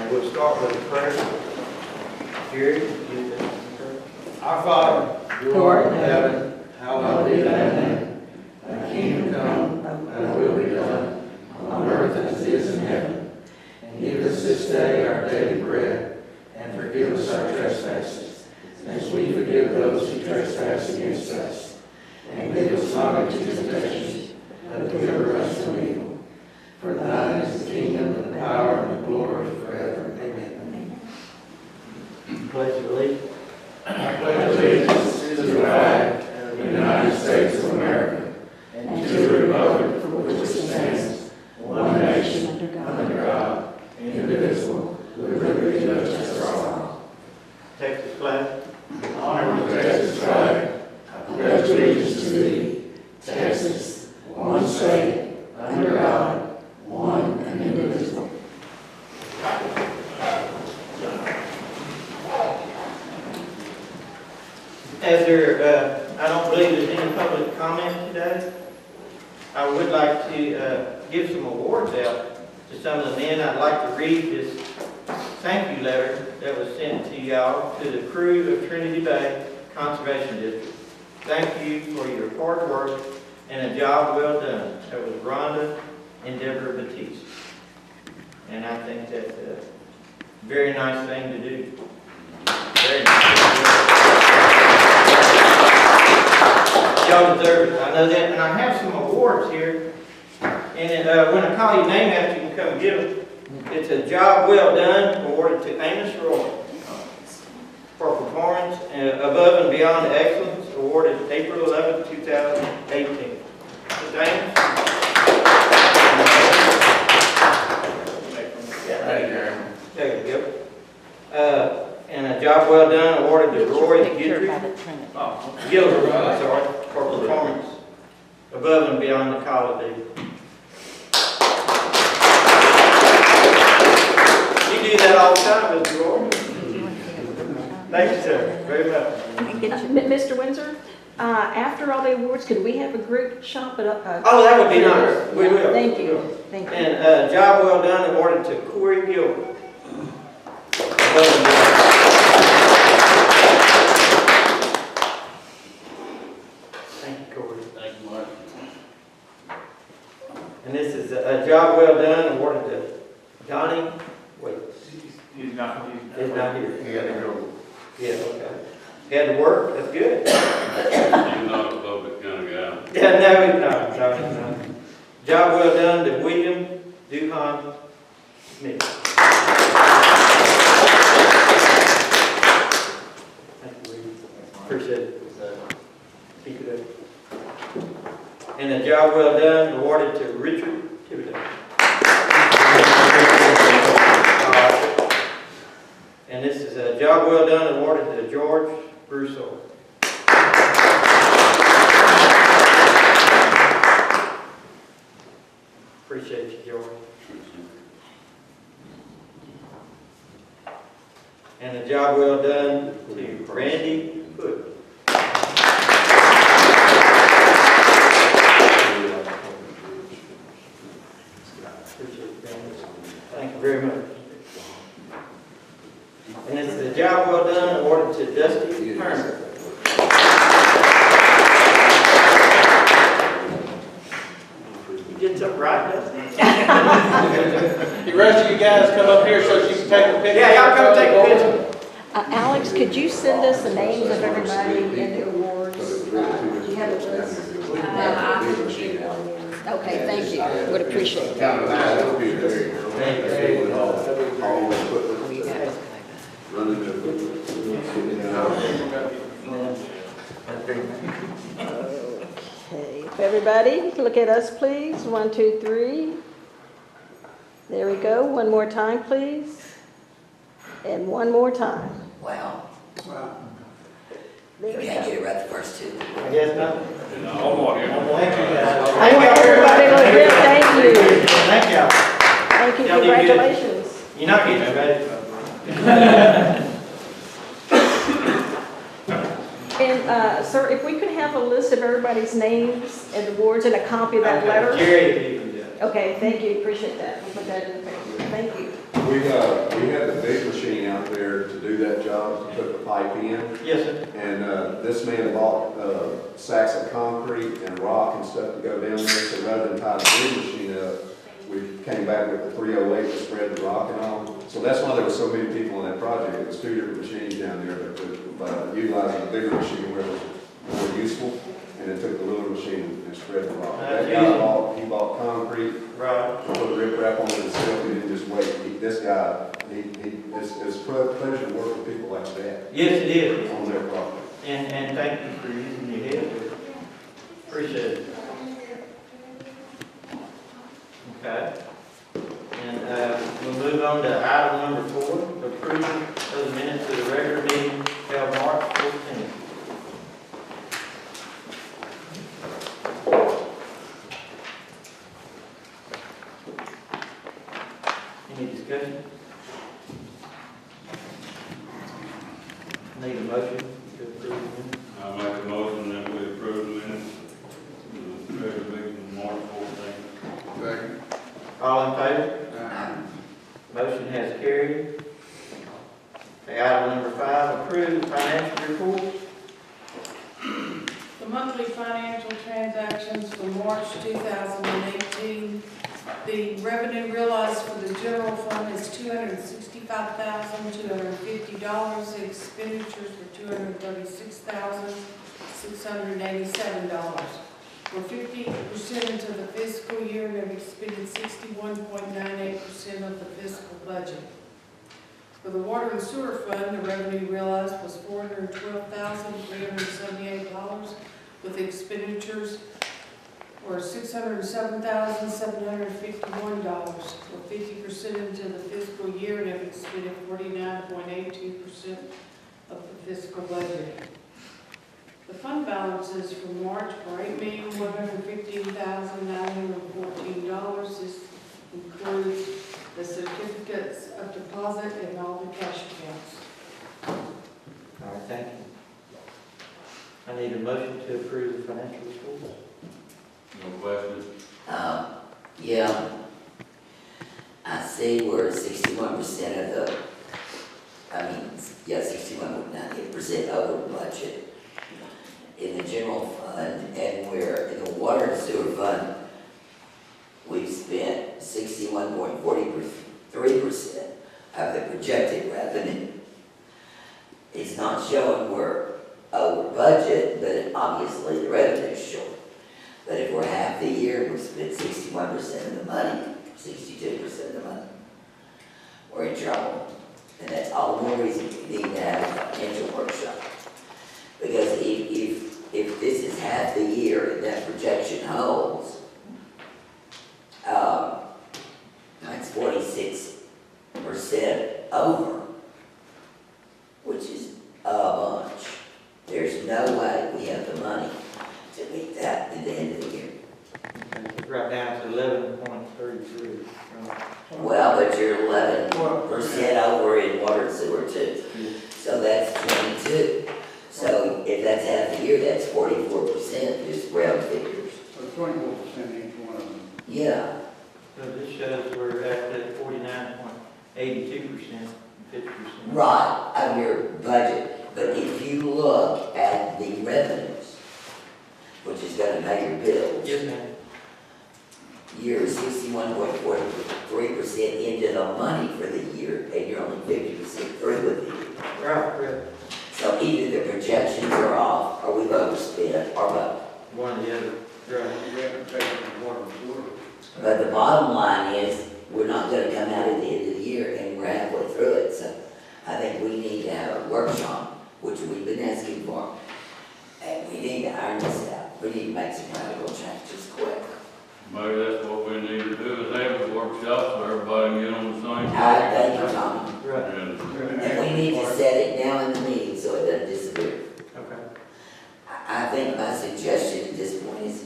And we'll start with a prayer. Jerry, you do our Father, who art in heaven, hallowed be thy name. Thy kingdom come, thy will be done, on earth as it is in heaven. And give us this day our daily bread, and forgive us our trespasses, as we forgive those who trespass against us. And lead us not into temptation, but deliver us from evil. For thine is the kingdom, and the power, and the glory forever. Amen. Pledge of allegiance. I pledge allegiance to the flag of the United States of America, and to the republic for which it stands, one nation, under God, indivisible, with liberty and justice for all. Texas flag. Honor the Texas flag. I pledge allegiance to thee, Texas, one state, under God, one and indivisible. As there, I don't believe there's any public comment today. I would like to give some awards out to some of the men. I'd like to read this thank you letter that was sent to y'all, to the crew of Trinity Bay Conservation District. Thank you for your hard work and a job well done. That was Rhonda and Deborah Batiste. And I think that's a very nice thing to do. Very nice thing to do. Y'all deserve it. I know that. And I have some awards here. And when I call your name out, you can come get them. It's a job well done awarded to Amos Roy for performance above and beyond excellence, awarded April 11, 2018. Mr. Amos? There you go. And a job well done awarded to Roy Gilbert, for performance above and beyond the call of duty. You do that all the time, Mr. Roy. Thank you, sir, very much. Mr. Windsor, after all the awards, could we have a group shop at Oh, that would be nice. We will. Thank you. Thank you. And job well done awarded to Corey Gilbert. Thank you, Corey. Thank you, Mark. And this is a job well done awarded to Johnny. Wait, He's not here. He had to go. Yeah, okay. He had to work. That's good. He's not a public kind of guy. Yeah, no, he's not. Job well done to William Duhan Smith. Thank you, William. Appreciate it. Keep it up. And a job well done awarded to Richard Thibodeau. And this is a job well done awarded to George Broussard. Appreciate you, George. And a job well done to Randy Hood. Appreciate it, Randy. Thank you very much. And it's a job well done awarded to Dusty Herman. You did something right, Dusty. The rest of you guys come up here so she can take a picture. Yeah, y'all come take a picture. Alex, could you send us the names of everybody in the awards? Do you have a list? Okay, thank you. Would appreciate it. Okay, if everybody, look at us, please. 1, 2, 3. There we go. One more time, please. And one more time. Wow. There You we can't go. get it right the first two. I guess not. One more. Thank you, guys. I want everybody to look good. Thank you. Thank y'all. Thank you. Y'all did good. Congratulations. You're not getting ready. And, sir, if we could have a list of everybody's names and awards and a copy of that letter. Jerry, if you can do it. Okay, thank you. Appreciate that. We'll put that in the paper. Thank you. We We had the big machine out there to do that job, to put the pipe in. Yes, sir. And this man bought sacks of concrete and rock and stuff to go down there. So rather than tie the big machine up, we came back with the 308 to spread the rock and all. So that's why there were so many people on that project. It was two different machines down there, but utilizing the bigger machine where it was more useful. And it took the little machine and spread the rock. That guy he bought concrete, Right. put riprap on it himself, and didn't just wait. This guy, it's a pleasure to work with people like that Yes, it is. on their property. And thank you for using your head. Appreciate it. Okay. And we'll move on to item number 4, approval of the minutes of the regular meeting held March 14th. Any discussion? Need a motion to approve the minutes? I make a motion that we approve the minutes of the regular meeting of March 14th. Second. All in favor? Motion has carried. Okay, item number 5, approve financial report. The monthly financial transactions for March 2018, the revenue realized for the general fund is $265,250. The expenditures were $236,687. We're 50% into the fiscal year and have expended 61.98% of the fiscal budget. For the water and sewer fund, the revenue realized was $412,378, with expenditures were $607,751. We're 50% into the fiscal year and have expended 49.82% of the fiscal budget. The fund balances for March were $8,115,914. This includes the certificates of deposit and all the cash accounts. All right, thank you. I need a motion to approve the financial report. No questions? Yeah, I see we're 61% of the, 61.98% over budget in the general fund, and we're in the water and sewer fund, we've spent 61.43% of the projected revenue. It's not showing we're over budget, but obviously the revenue's short. But if we're half the year, we spent 61% of the money, 62% of the money, we're in trouble. And that's all the more reason we need to have a financial workshop. Because if this is half the year and that projection holds, that's 46% over, which is a bunch. There's no way we have the money to meet that at the end of the year. Right down to 11.33. Well, but you're 11% over in water and sewer too. So that's 22. So if that's half the year, that's 44%, just round figures. So 24% each one of them. Yeah, So this shows we're at 49.82%, 50%. right, of your budget. But if you look at the revenues, which is gonna pay your bills, Yes, ma'am. you're 61.43% into the money for the year, and you're only 50% through with the year. Right. So either the projections are off, or we've overspent, or both. One or the other. Right. We have to take it from water and sewer. But the bottom line is, we're not gonna come out at the end of the year, and we're halfway through it, so I think we need to have a workshop, which we've been asking for, and we need to iron this out. We need to make some radical changes quick. Maybe that's what we need to do, is have a workshop so everybody can get on the same page. I thank you, Tommy. Right. And And we need to set it now in the meeting so it doesn't disappear. Okay. I think my suggestion at this point is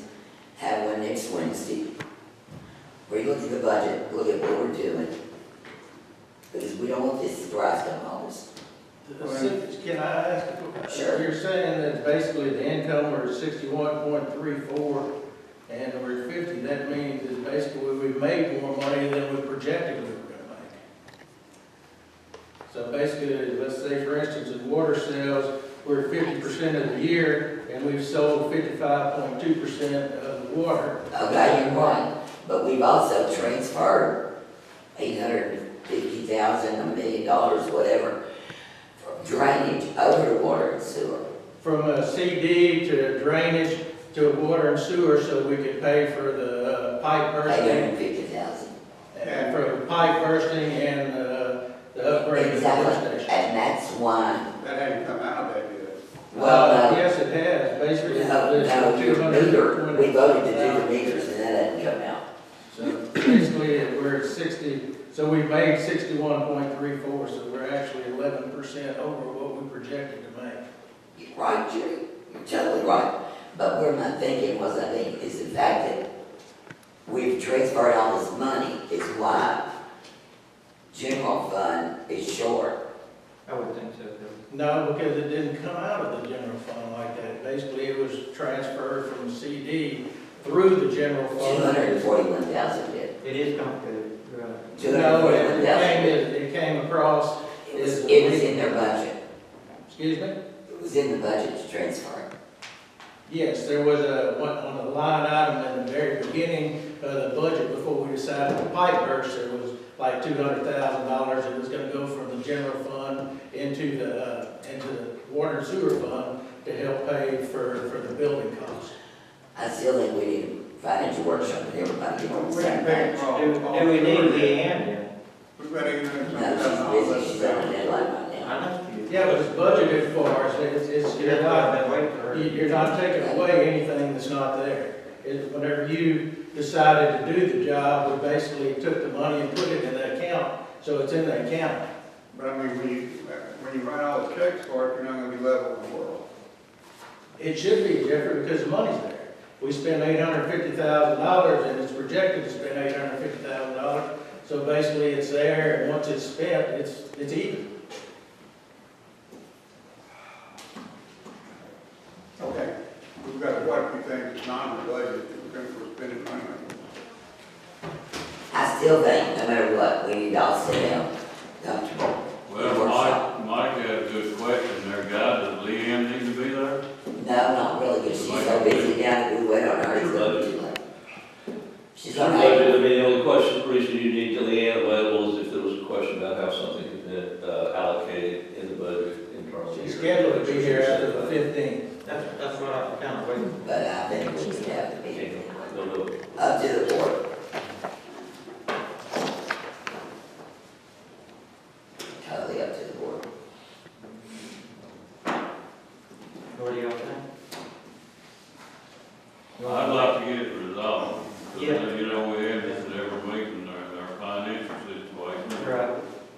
have one next Wednesday. We look at the budget, look at what we're doing. Because we don't want this surprise come on us. Can I ask? Sure. You're saying that basically the income we're 61.34 and we're 50, that means that basically we've made more money than we projected we were gonna make. So basically, let's say for instance, in water sales, we're at 50% of the year, and we've sold 55.2% of the water. Okay, you're right, but we've also transferred $850,000, $1 million, whatever, from drainage over to water and sewer. From a CD to drainage to water and sewer, so we could pay for the pipe bursting, $850,000. and for the pipe bursting and the upgrade of the lift Exactly, station. and that's why, That hadn't come out of that yet. well, no, Yes, it has, basically. no, your meter, we voted to do the meters, and that hadn't come out. So basically, we're at 60, so we made 61.34, so we're actually 11% over what we projected to make. You're right, Jerry, you're totally right. But where my thinking was, I think, is the fact that we've transferred all this money is why general fund is short. I would think so, too. No, because it didn't come out of the general fund like that. Basically, it was transferred from CD through the general fund. 241,000 did. It is complicated, right. No, 241,000. it came across, It was in their budget. excuse me? It was in the budget to transfer. Yes, there was on the line item in the very beginning of the budget before we decided the pipe burst, there was like $200,000. It was gonna go from the general fund into the water and sewer fund to help pay for the building costs. I still think we need a financial workshop and everybody get on the same page. Do we need Leanne then? We've got No, she's busy, she's on a deadline right now. I know. Yeah, but it's budgeted for us, That's why I've been waiting for her. you're not taking away anything that's not there. Whenever you decided to do the job, we basically took the money and put it in the account, so it's in the account. But I mean, when you write all the checks for it, you're not gonna be level with the world. It should be different because the money's there. We spent $850,000 and it's projected to spend $850,000. So basically it's there, and once it's spent, it's even. Okay. We've got quite a few things that's not in the budget that we're gonna spend money on. I still think, no matter what, we need to all sit down, comfortable. Well, Mike had a good question there, guy, does Leanne need to be there? No, not really, because she's so busy now that we wait on her, it's gonna be too late. She's I gonna mean, make, the only question, reason you need to Leanne available is if there was a question about how something had been allocated in the budget internally. She's scheduled to be here after the 15th. That's what I'm kind of waiting but I think we should have to be No, no. up to the board. Totally up to the board. for. What do y'all think? I'd like to get it resolved. Yeah. You know, we have this at every meeting, our financial situation. Right,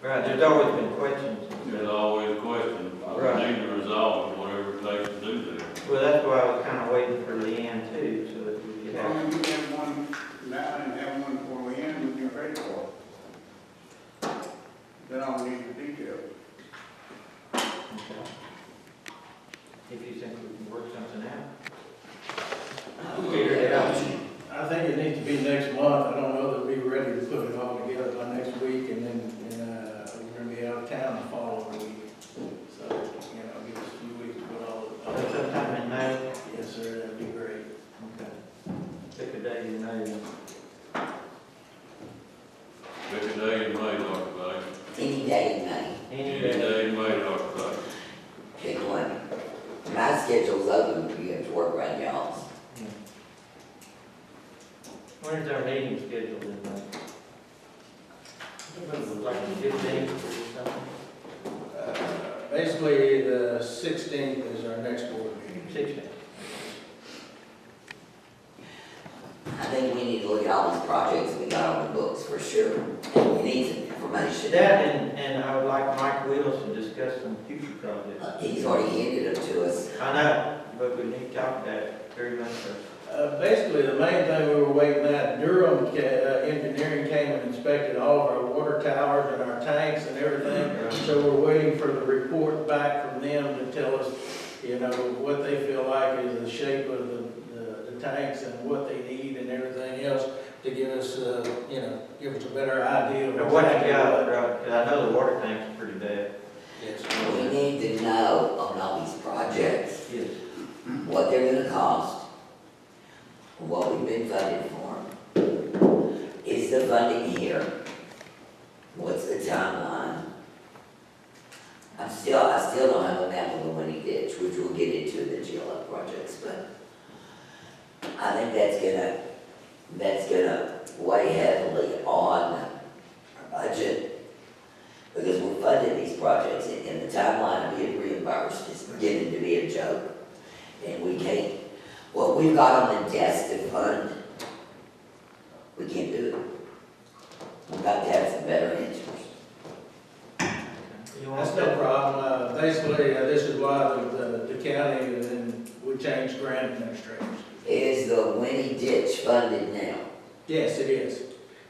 right, there's always been questions. There's always questions. We Right. need to resolve whatever it takes to do that. Well, that's why I was kind of waiting for Leanne too, so that we could As have. long as you have one now and have one for Leanne, we'll be ready for it. Then I'll need the details. If you think we can work something out. Figure it out. I think it needs to be next month. I don't know that we're ready to put it all together by next week, and then we're gonna be out of town the following week. So, give us a few weeks to put all of So it. sometime in May. Yes, sir, that'd be great. Okay. Pick a day in May. Pick a day in May, Dr. Banks. Any day in May, Any Any day. day in May, Dr. Banks. pick one. My schedule's open, you have to work around y'all's. When is our meeting scheduled in May? Like the 15th or something? Basically, the 16th is our next board meeting. 16th. I think we need to look at all these projects we got on the books for sure, and we need some information. That and I would like Mike Willis to discuss some future projects. He's already handed them to us. I know, but we need to talk about it very much so. Basically, the main thing we were waiting at, Durham Engineering came and inspected all of our water towers and our tanks and everything. So we're waiting for the report back from them to tell us, what they feel like is the shape of the tanks and what they need and everything else. to give us, give us a better idea of Or what you exactly got, what. right, 'cause I know the water tank's pretty bad. Yes. We need to know on all these projects, Yes. what they're gonna cost, what we've been funded for. Is the funding here? What's the timeline? I still don't have a map of the Winnie ditch, which we'll get into the GLO projects, but I think that's gonna weigh heavily on our budget, because we're funding these projects, and the timeline of being reimbursed is beginning to be a joke. And we can't, what we've got on the desk to fund, we can't do it. We've got to have some better answers. You want That's to no problem. Basically, this is why the county, and then we changed grant administrators. Is the Winnie ditch funded now? Yes, it is.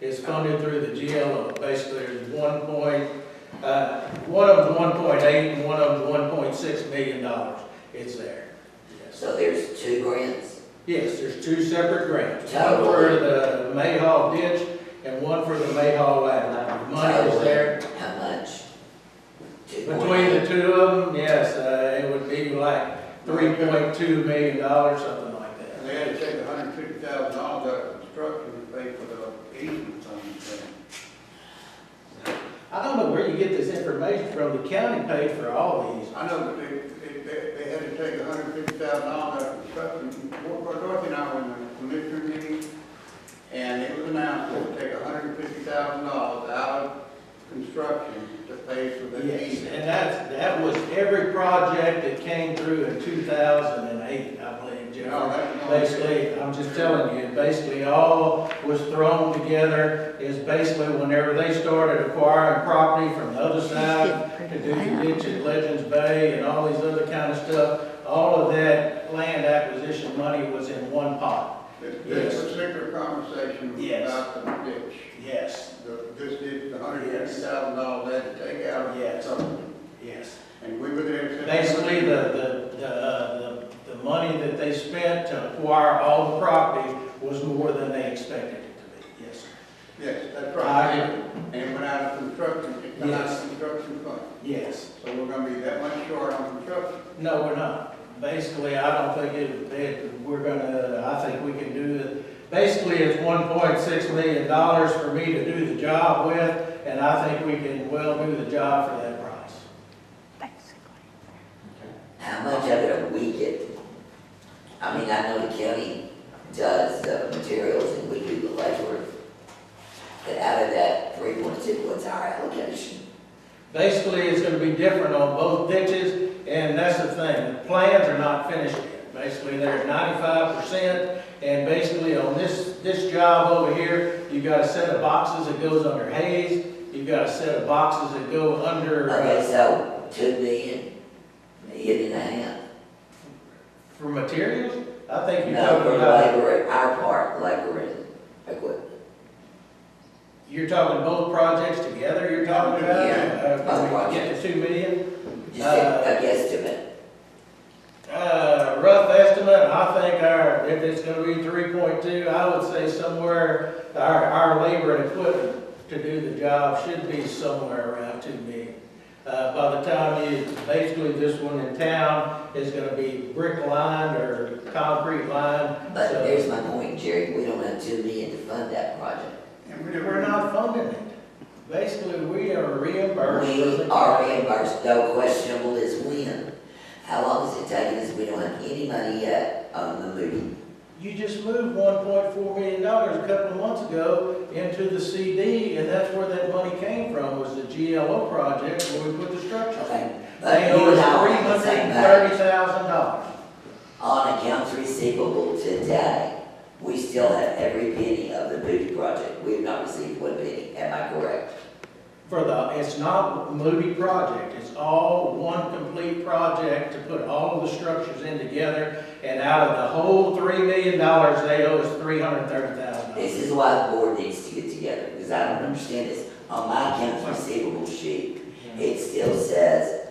It's funded through the GLO. Basically, there's one of them's 1.8 and one of them's $1.6 million. It's there. Yes. So there's 2 grants? Yes, there's 2 separate grants. One Totally. for the Mayhaw ditch and one for the Mayhaw lateral. Money is there. How much? Between the 2 of them, yes, it would be like $3.2 million, something like that. And they had to take $150,000 out of construction to pay for the easement on the thing. I don't know where you get this information from. The county paid for all these. I know that they had to take $150,000 out of construction. Dorothy and I were in the commissioner meeting, and it was announced that to take $150,000 out of construction to pay for the Yes, easement. and that was every project that came through in 2008, I believe, Jeff. No, that's not- Basically, I'm just telling you, basically all was thrown together is basically whenever they started acquiring property from the other side to do the ditch at Legends Bay and all these other kind of stuff, all of that land acquisition money was in one pot. This particular conversation was Yes. about the ditch. Yes, This ditch, the $150,000 they had to take out of Yes. something. yes. And we were there. Basically, the money that they spent to acquire all the property was more than they expected it to be, yes. Yes, that's I right. agree. And it went out of construction, it went out Yes. of construction fund. Yes. So we're gonna be that much short on construction. No, we're not. Basically, I don't think I think we can do it. Basically, it's $1.6 million for me to do the job with, and I think we can well do the job for that price. How much of it are we getting? I mean, I know the county does the materials and we do the legwork. But out of that 3.2, what's our allocation? Basically, it's gonna be different on both ditches, and that's the thing, the plans are not finished yet. Basically, they're at 95%, and basically on this job over here, you've got a set of boxes that goes under haze, you've got a set of boxes that go under, Okay, so 2 million, million and a half. for materials, I think you're No, talking for about, labor, our part, labor and equipment. you're talking both projects together, you're talking about? Yeah, both Can we projects. get to 2 million? Just a guesstimate. Rough estimate, I think if it's gonna be 3.2, I would say somewhere, our labor and equipment to do the job should be somewhere around 2 million. By the time basically this one in town is gonna be brick lined or concrete lined. But so there's my point, Jerry, we don't have 2 million to fund that project. And we're not funding it. Basically, we are reimbursed. for We the- are reimbursed, no questionable is when. How long is it taking us? We don't have any money yet on the movie. You just moved $1.4 million a couple of months ago into the CD, and that's where that money came from, was the GLO project where we put the structures Okay, in. but They you owe and us I are on the same page. $330,000. On accounts receivable today, we still have every penny of the Moody project. We have not received 1 penny. Am I correct? It's not a Moody project, it's all one complete project to put all of the structures in together, and out of the whole $3 million, they owe us $330,000. This is why the board needs to get together, because I don't understand this. On my accounts receivable sheet, it still says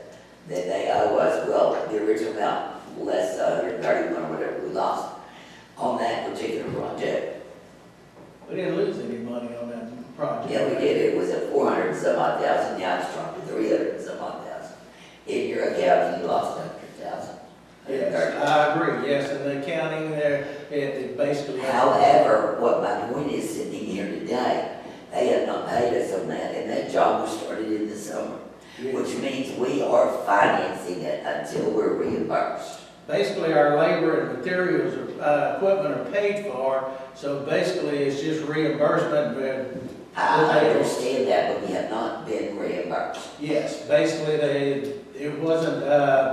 that they owe us, well, the original amount, less 131 or whatever we lost on that particular project. We didn't Yeah, we did, it was at 400 and some odd thousand, now it's dropped to 300 and some odd thousand. In your account, you lost 100,000. Yes, I agree, yes, and the accounting there, it basically. However, what my point is sitting here today, they have not paid us on that, and that job was started in the summer, which means we are financing it until we're reimbursed. Basically, our labor and materials, equipment are paid for, so basically it's just reimbursement. I understand that, but we have not been reimbursed. Yes, basically it wasn't,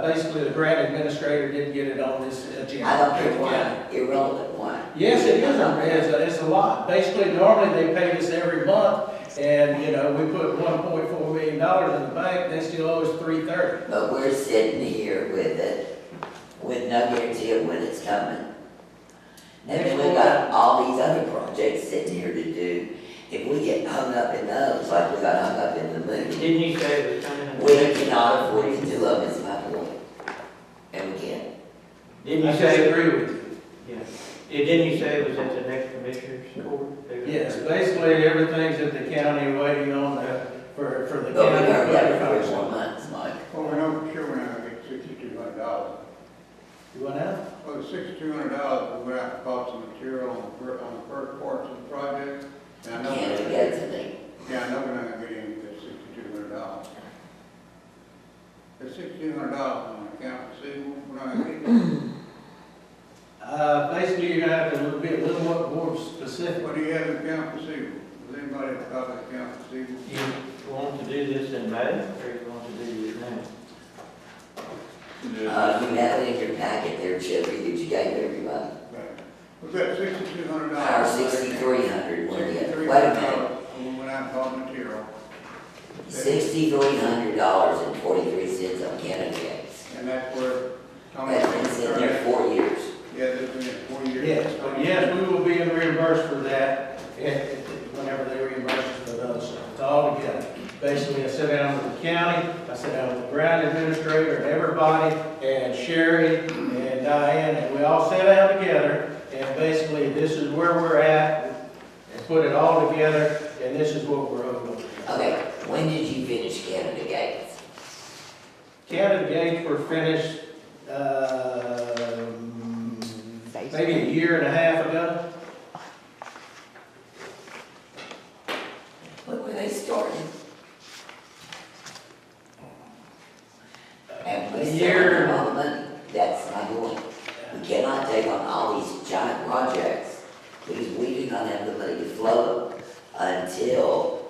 basically the grant administrator didn't get it on this agenda. I don't care why, irrelevant why. Yes, it is, it's a lot. Basically, normally they pay us every month, and, you know, we put $1.4 million in the bank, they still owe us $330. But we're sitting here with it, with no guarantee of when it's coming. And then we've got all these other projects sitting here to do. If we get hung up in those, like we got hung up in the movie, Didn't you say it was coming in? we cannot afford to do them, is my point. And we can't. Didn't I you say? disagree with you. Yeah. Didn't you say it was at the next commissioner's court? They were- Yes, basically everything's at the county waiting on for the But we county. heard that for 3 more months, Mike. Well, we know for sure we're not gonna get $6,200. You want out? Well, the $6,200, we're gonna have to cost some material on the first parts of the project. And I know Can't we're- get to me. Yeah, I know we're not gonna get any of that $6,200. There's $6,200 on the account receivable, we're not gonna get that. Basically, you're gonna have to be a little more specific. What do you have in account receivable? Does anybody have a copy of account receivable? You want to do this in May, or you want to do it now? You have it in your packet there, Chevy, that you gave everybody. Right. We've got $6,200. Our 6,300 one, yeah. Wait a minute. We went out and bought material. $6,300.43 on Canada gas. And that's where Tommy. That's been sitting there 4 years. Yeah, that's been 4 years. Yes, but yes, we will be reimbursed for that whenever they reimburse us for those. So it's all together. Basically, I sat down with the county, I sat down with the grant administrator and everybody, and Sherry and Diane, and we all sat down together, and basically, this is where we're at, and put it all together, and this is what we're owed. Okay, when did you finish Canada Gates? Canada gates were finished, maybe a year and a half ago. When were they started? And we still have all the money. That's my point. We cannot take on all these giant projects because we do not have the money to flow them until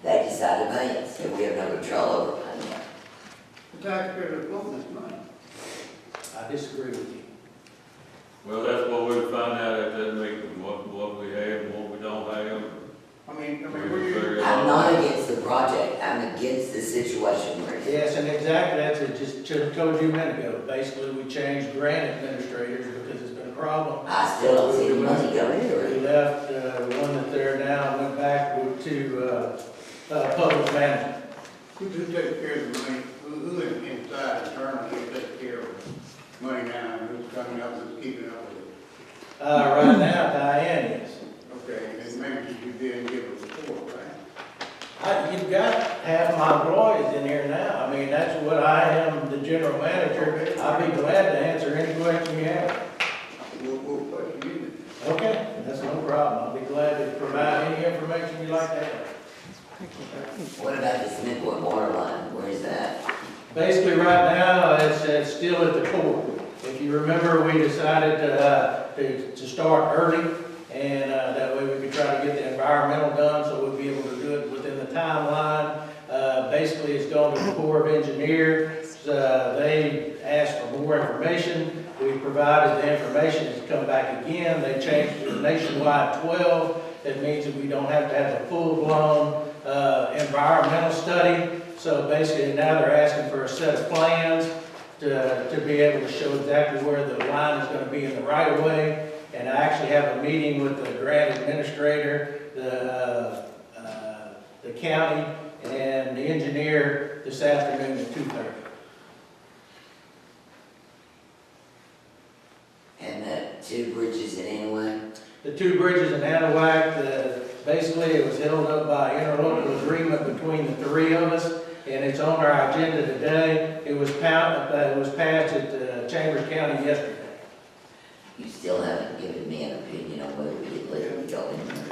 they decide to pay us, and we have no control over paying them. The taxpayers are floating this money. I disagree with you. Well, that's what we'll find out at that meeting, what we have and what we don't have. I mean, we're using. I'm not against the project, I'm against the situation we're in. Yes, and exactly, that's it, just told you a minute ago. Basically, we changed grant administrators because it's been a problem. I still don't see the money going We through. left, the one that they're now, went back to, public management. Who takes care of the money? Who inside internally takes care of the money now? And who's coming up, who's keeping up with it? Right now, Diane is. Okay, and maybe you didn't give a report, right? You've got half my employees in here now. I mean, that's what I am, the general manager. I'll be glad to answer any question you have. We'll question you. Okay, that's no problem. I'll be glad to provide any information you'd like to have. What about the Smith water line, where is that? Basically, right now, it's still at the core. If you remember, we decided to start early, and that way we could try to get the environmental done, so we'll be able to do it within the timeline. Basically, it's gone to the Corps of Engineers. They asked for more information. We provided the information. It's come back again. They changed it to nationwide 12. That means that we don't have to have a full-blown environmental study. So basically, now they're asking for a set of plans to be able to show exactly where the line is going to be in the right of way. And I actually have a meeting with the grant administrator, the county, and the engineer this afternoon at 2:30. And the 2 bridges in Anahuac? The 2 bridges in Anahuac, Basically, it was held up by interlocal agreement between the three of us, and it's on our agenda today. It was passed at Chambers County yesterday. You still haven't given me an opinion on whether we could legally go in there.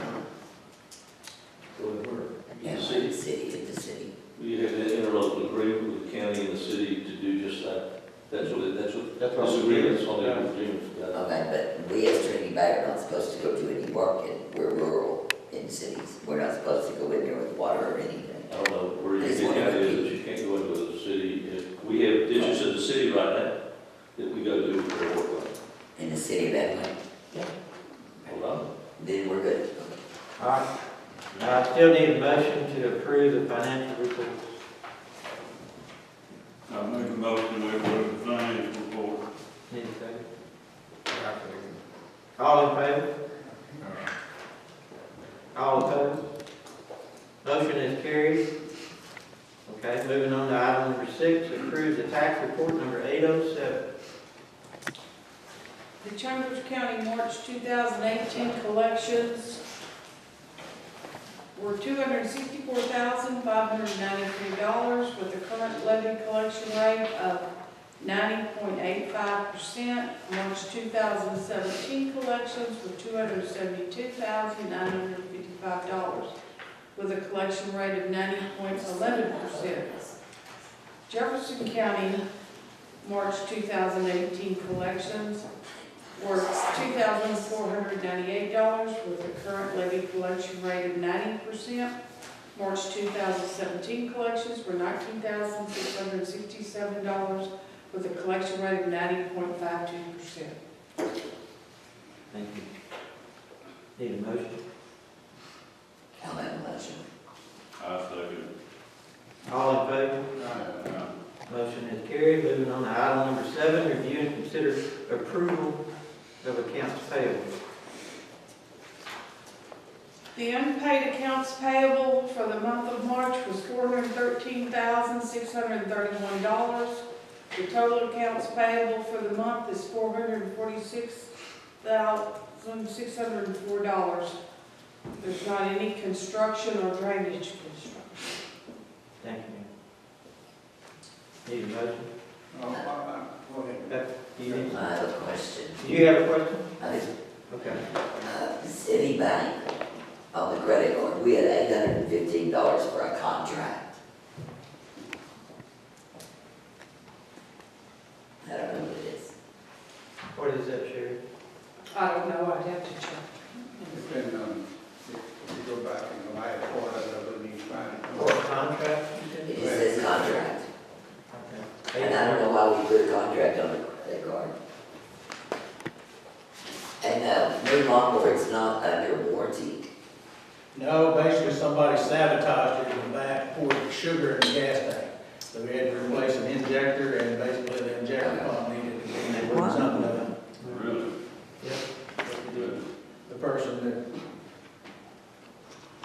Go ahead, where? And The let city. the city, with the city. We have an interlocal agreement with the county and the city to do just that. That's what That's what this we agreement did. is on the agreement for that. Okay, but we as Trinity Bay are not supposed to go do any work in, we're rural in cities. We're not supposed to go in there with water or anything. I don't know where you It's get one the of the idea that key- you can't go into the city. We have ditches in the city right now that we go do for work on. In the city of Edwin, Hold on. then we're good. All right. I still need a motion to approve the financial reports. I make a motion to approve the financial report. Need a second? All in favor? All opposed? Motion is carried. Okay, moving on to item number 6, approve the tax report number 807. The Chambers County March 2018 collections were $264,593 with a current levy collection rate of 90.85%. March 2017 collections were $272,955 with a collection rate of 90.11%. Jefferson County March 2018 collections were $2,498 with a current levy collection rate of 90%. March 2017 collections were $19,667 with a collection rate of 90.52%. Thank you. Need a motion? I'll make a motion. I second. All in favor? Motion is carried. Moving on to item number 7, review and consider approval of accounts payable. The unpaid accounts payable for the month of March was $413,631. The total accounts payable for the month is $446,604. There's not any construction or drainage construction. Thank you. Need a motion? Go ahead. You need- I have a question. Do you have a question? I mean, Okay. Citibank, on the credit card, we had $815 for a contract. I don't know what it is. What is that, Sherry? I don't know, I'd have to check. Depending on, if you go back and the last part of it, I wouldn't even find For a it. contract? It just says contract. Okay. And I don't know why we put a contract on the credit card. And new lawnmower, it's not under warranty. No, basically somebody sabotaged it in the back, poured sugar in the gas tank. So we had to replace an injector, and basically the injector pump needed to be something done. Really? Yep. The person that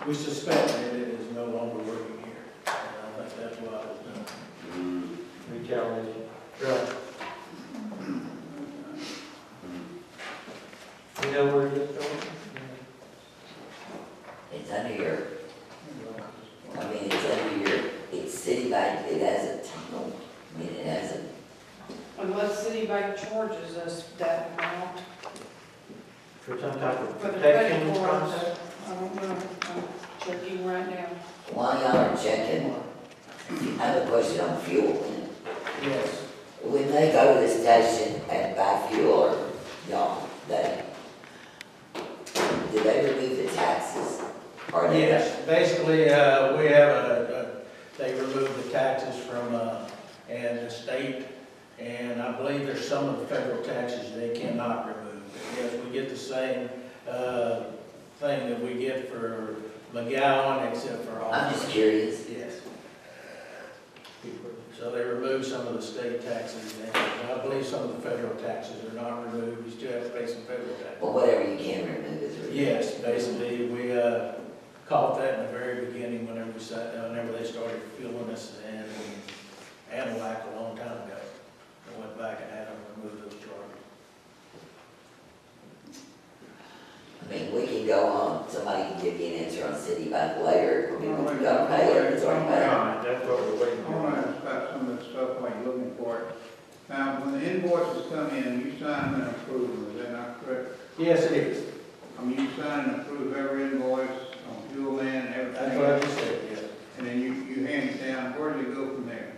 we suspected it is no longer working here. And I think that's why it was done. Retaliation. Right. You know where it is going? It's under your, I mean, it's under your, it's Citibank, it has a tunnel. I mean, it has a, Unless Citibank charges us that amount For some type of for the protection credit cards. process? I don't know, I'm checking right now. while y'all are checking, I have a question on fuel. Yes. When they go to the station and buy fuel, or y'all, do they remove the taxes? Or they- Yes, basically, we have they remove the taxes from, and the state, and I believe there's some of the federal taxes they cannot remove. Yes, we get the same, thing that we get for McGowan, except for all. I'm just curious. Yes. So they remove some of the state taxes, and I believe some of the federal taxes are not removed. We still have to pay some federal taxes. Well, whatever you can remove is removed. Yes, basically, we caught that in the very beginning whenever we whenever they started fueling us and Anahuac a long time ago. I went back and had them remove those charges. I mean, we can go on somebody can give you an answer on city bank later, we gotta pay it, it's already paid. Alright, that's what we're waiting I want for. to ask about some of the stuff while you're looking for it. Now, when the invoices come in, you sign and approve them, is that not correct? Yes, it is. I mean, you sign and approve every invoice on fuel man and everything. That's what I just said, yes. And then you hand it down, where do you go from there?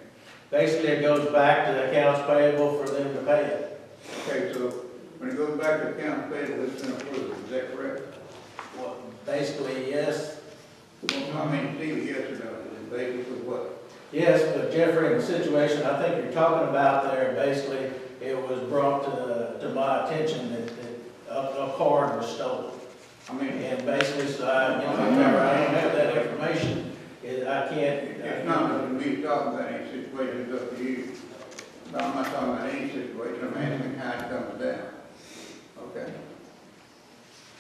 Basically, it goes back to the accounts payable for them to pay it. Okay, so when it goes back to accounts payable, it's been approved, is that correct? Well, basically, yes. I mean, it's either yes or no, it's basically what? Yes, but Jeffrey, in the situation I think you're talking about there, basically, it was brought to my attention that a card was stolen. I mean, And basically, so I, remember, I don't have that information, I can't. it's not up to me talking about any situation, it's up to you. No, I'm not talking about any situation, I'm asking how it comes down. Okay?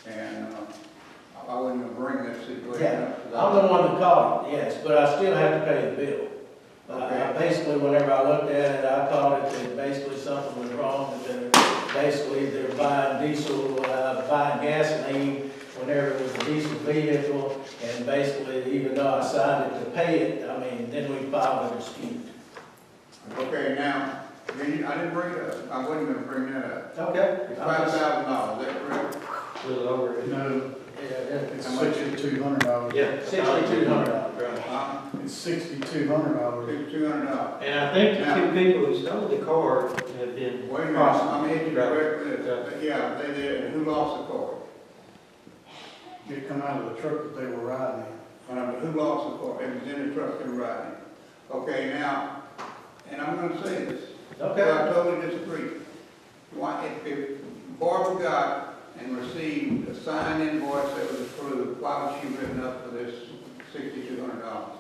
And, I wouldn't even bring that situation Yeah, up. 'cause I'm the one that called it, yes, but I still have to pay the bill. Basically, whenever I looked at it, I caught it that basically something was wrong, and that basically they're buying diesel, buying gasoline whenever it was a diesel vehicle, and basically, even though I signed it to pay it, I mean, then we filed a dispute. Okay, now, I didn't bring it up, I wasn't gonna bring that up. Okay. It's $5,000, is that correct? A little over it. No, It's it's $6,200. Yeah. $6,200. It's $6,200. $6,200. And I think the two people who stole the car have been Wait a minute, I'm hitting you correct with this. Yeah, they did, and who lost the car? It come out of the truck that they were riding in. Who lost the car? It was in the truck they were riding. Okay, now, and I'm gonna say this. Okay. I totally disagree. Why, if Barbara got and received a signed invoice that was approved, why was she written up for this $6,200?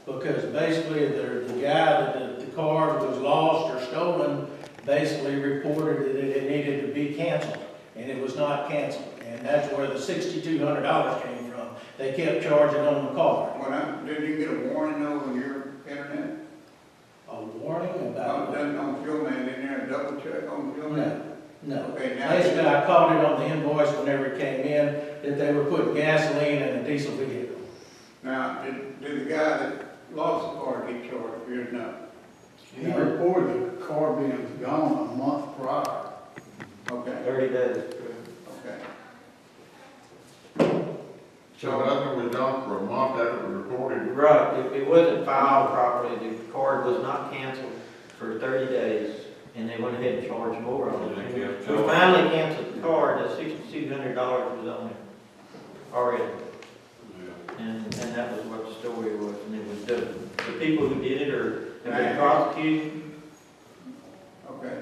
Because basically, the guy that the car was lost or stolen, basically reported that it needed to be canceled, and it was not canceled. And that's where the $6,200 came from. They kept charging on the car. Did you get a warning though on your internet? A warning about it? On fuel man, didn't there a double check on fuel man? No. Okay, now. Basically, I caught it on the invoice whenever it came in, that they were putting gasoline in a diesel vehicle. Now, did the guy that lost the car get charged, or no? He reported the car being gone a month prior. Okay, 30 days. okay. So nothing was done for a month after it was reported? Right, it wasn't filed properly, the card was not canceled for 30 days, and they went ahead and charged more on They it. kept We charging. finally canceled the card, the $6,200 was on there already, Yeah. and that was what the story was, and it was the people who did it have been prosecuted. Okay.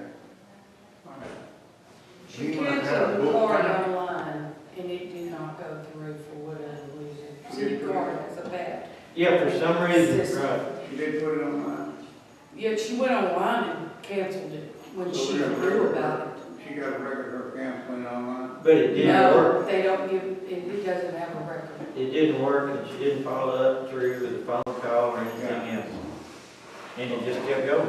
All right. She You might have canceled a the book card time. online, and it did not go through for whatever reason. City card has a bad. Yeah, for some reason, System. right. You did put it online? Yeah, she went online and canceled it when So she we got a knew record. about it. She got a record of her canceling online? But it didn't No, work. they don't give, it doesn't have a record. It didn't work, and she didn't follow up through with a phone call or anything else. And it just kept going.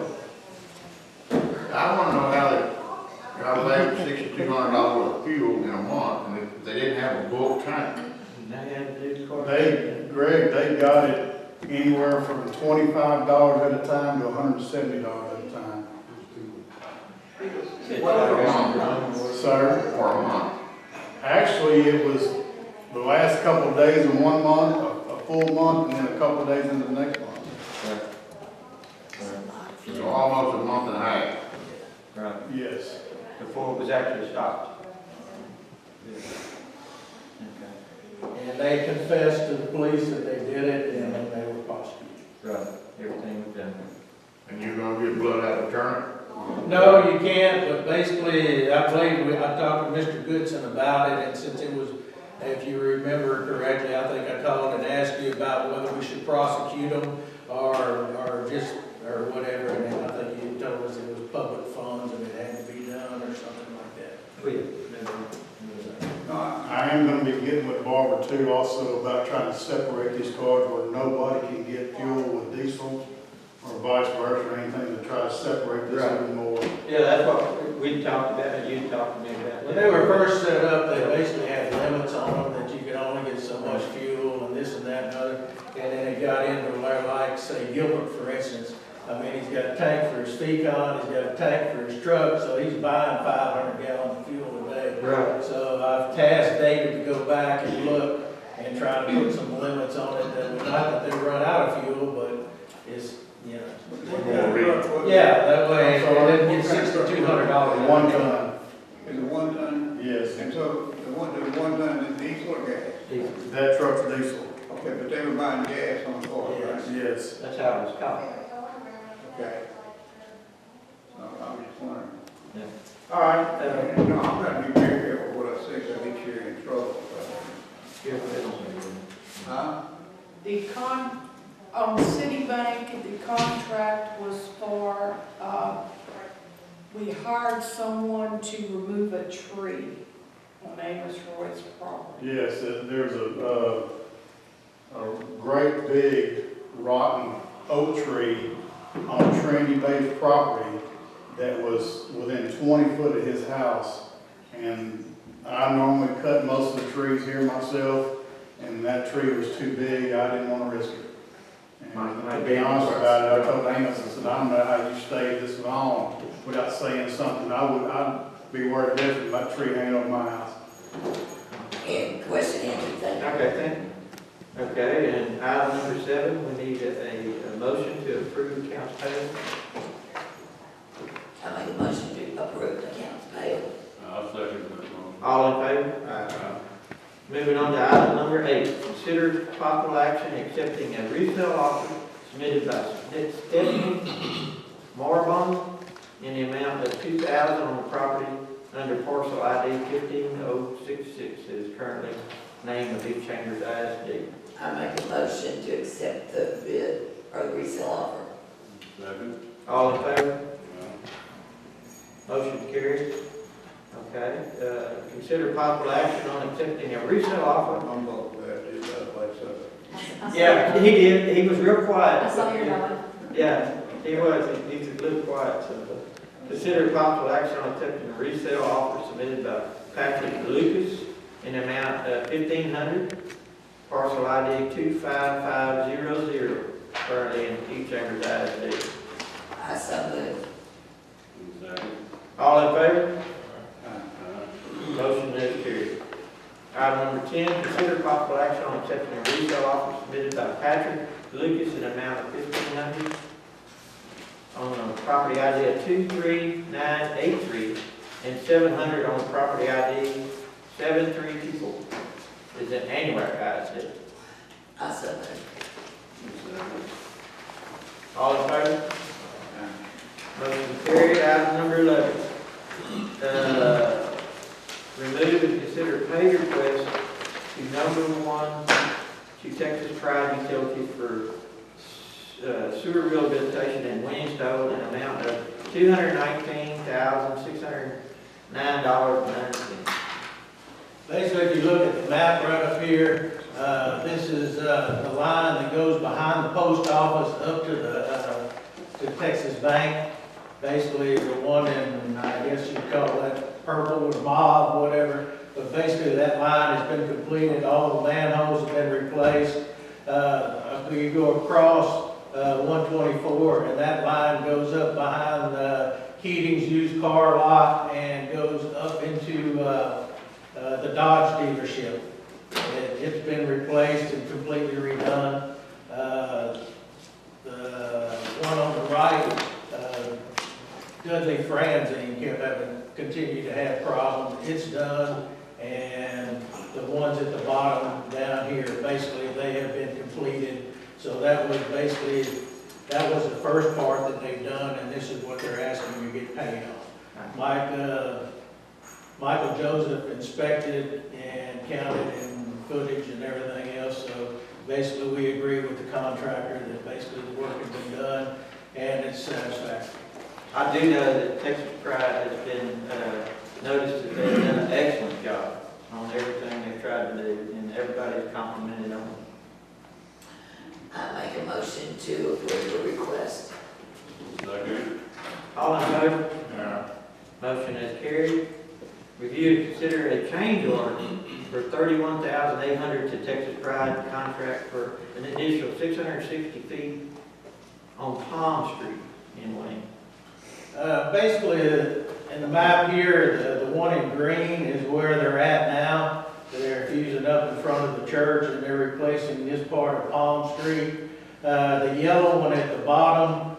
I wanna know how they got away with $6,200 worth of fuel in a month, and if they didn't have a bulk tank. And they had to do the card. Greg, they got it anywhere from $25 at a time to $170 at a time. Sir, For a month. actually, it was the last couple of days of one month, a full month, and then a couple of days into the next month. So almost a month and a half. Right, Yes. before it was actually stopped. Okay. And they confessed to the police that they did it, and then they were prosecuted. Right, everything was done. And you're gonna get blood out of turnip? No, you can't, but basically, I talked to Mr. Goodson about it, and since it was, if you remember correctly, I think I called and asked you about whether we should prosecute them or just, or whatever, and then I think you told us it was public funds and it had to be done or something like that. Oh, yeah. No, I am gonna be getting with Barbara too also about trying to separate these cars where nobody can get fuel with diesel or vice versa or anything to try to separate this even more. Yeah, that's what we talked about, and you talked to me about. When they were first set up, they basically had limits on them that you could only get so say Gilbert, for instance, I mean, he's got a tank for his Fecon, he's got a tank for his truck, so he's buying 500 gallons of fuel a day. Right. So I've tasked David to go back and look and try to put some limits on it, that not that they run out of fuel, but it's, you know. Yeah, that way, it doesn't get $6,200 One ton, Is it 1 ton? yes. And so the 1 ton is diesel or gas? That truck's diesel, Okay, but they were buying gas on the car, right? yes. That's how it's called. Okay. So I was just wondering. All right, No, I'm trying to be very careful what I say, because I get you in trouble. Huh? On Citibank, the contract was for, we hired someone to remove a tree on Amos Roy's property. Yes, there's a great big rotten oak tree on Trinity Bay's property that was within 20 foot of his house. And I normally cut most of the trees here myself, and that tree was too big, I didn't want to risk it. And to be honest about it, I told Amos, I said, I don't know how you stayed this long without saying something. I'd be worried different about tree hanging over my house. And question answered, thank you. okay, thank you. Okay, and item number 7, we need a motion to approve accounts payable. I make a motion to approve the accounts payable. I'll second that one. All in favor? Moving on to item number 8, consider possible action accepting a resale offer submitted by Stephanie Marbon in the amount of $2,000 on the property under parcel ID 15066 that is currently named of Big Chambers ISD. I make a motion to accept the bid or the resale offer. Second. All in favor? Motion carries. Okay, consider possible action on accepting a resale offer. I'm both glad to do that, like so. Yeah, he did. He was real quiet. I saw your nod. Yeah, he was. He's a little quiet. So, consider possible action on accepting a resale offer submitted by Patrick Lucas in the amount of $1,500, parcel ID 25500, currently in East Chambers ISD. I so move. Second. All in favor? Motion is carried. Item number 10, consider possible action on accepting a resale offer submitted by Patrick Lucas in the amount of $1,500 on the property ID of 23983 and $700 on the property ID 7324. Is it anywhere, guys? I so move. All in favor? Motion carried. Item number 11. Remove and consider pay request to number 1 to Texas Pride Utilities for sewer rehabilitation in Winnie in an amount of $219,609.90. Basically, if you look at the map right up here, this is the line that goes behind the post office up to the to Texas Bank. Basically, the one in, I guess you'd call that purple or mauve, whatever. But basically, that line has been completed. All the manholes have been replaced. You go across 124, and that line goes up behind Keating's used car lot and goes up into the Dodge dealership. It's been replaced and completely redone. The one on the right, Dudley Franzine kept having, continued to have problems. It's done, and the ones at the bottom down here, basically, they have been completed. So that was basically, that was the first part that they've done, and this is what they're asking to get paid on. Michael Joseph inspected and counted and footage and everything else, so basically we agree with the contractor that basically the work has been done and it's satisfactory. I do know that Texas Pride has been noticed that they've done an excellent job on everything they've tried to do, and everybody's complimented on it. I make a motion to approve the request. Second. All in favor? Motion is carried. Review and consider a change order for $31,800 to Texas Pride contract for an additional 660 feet on Palm Street in Wayne? Basically, in the map here, the one in green is where they're at now. They're fusing up in front of the church and they're replacing this part of Palm Street. The yellow one at the bottom,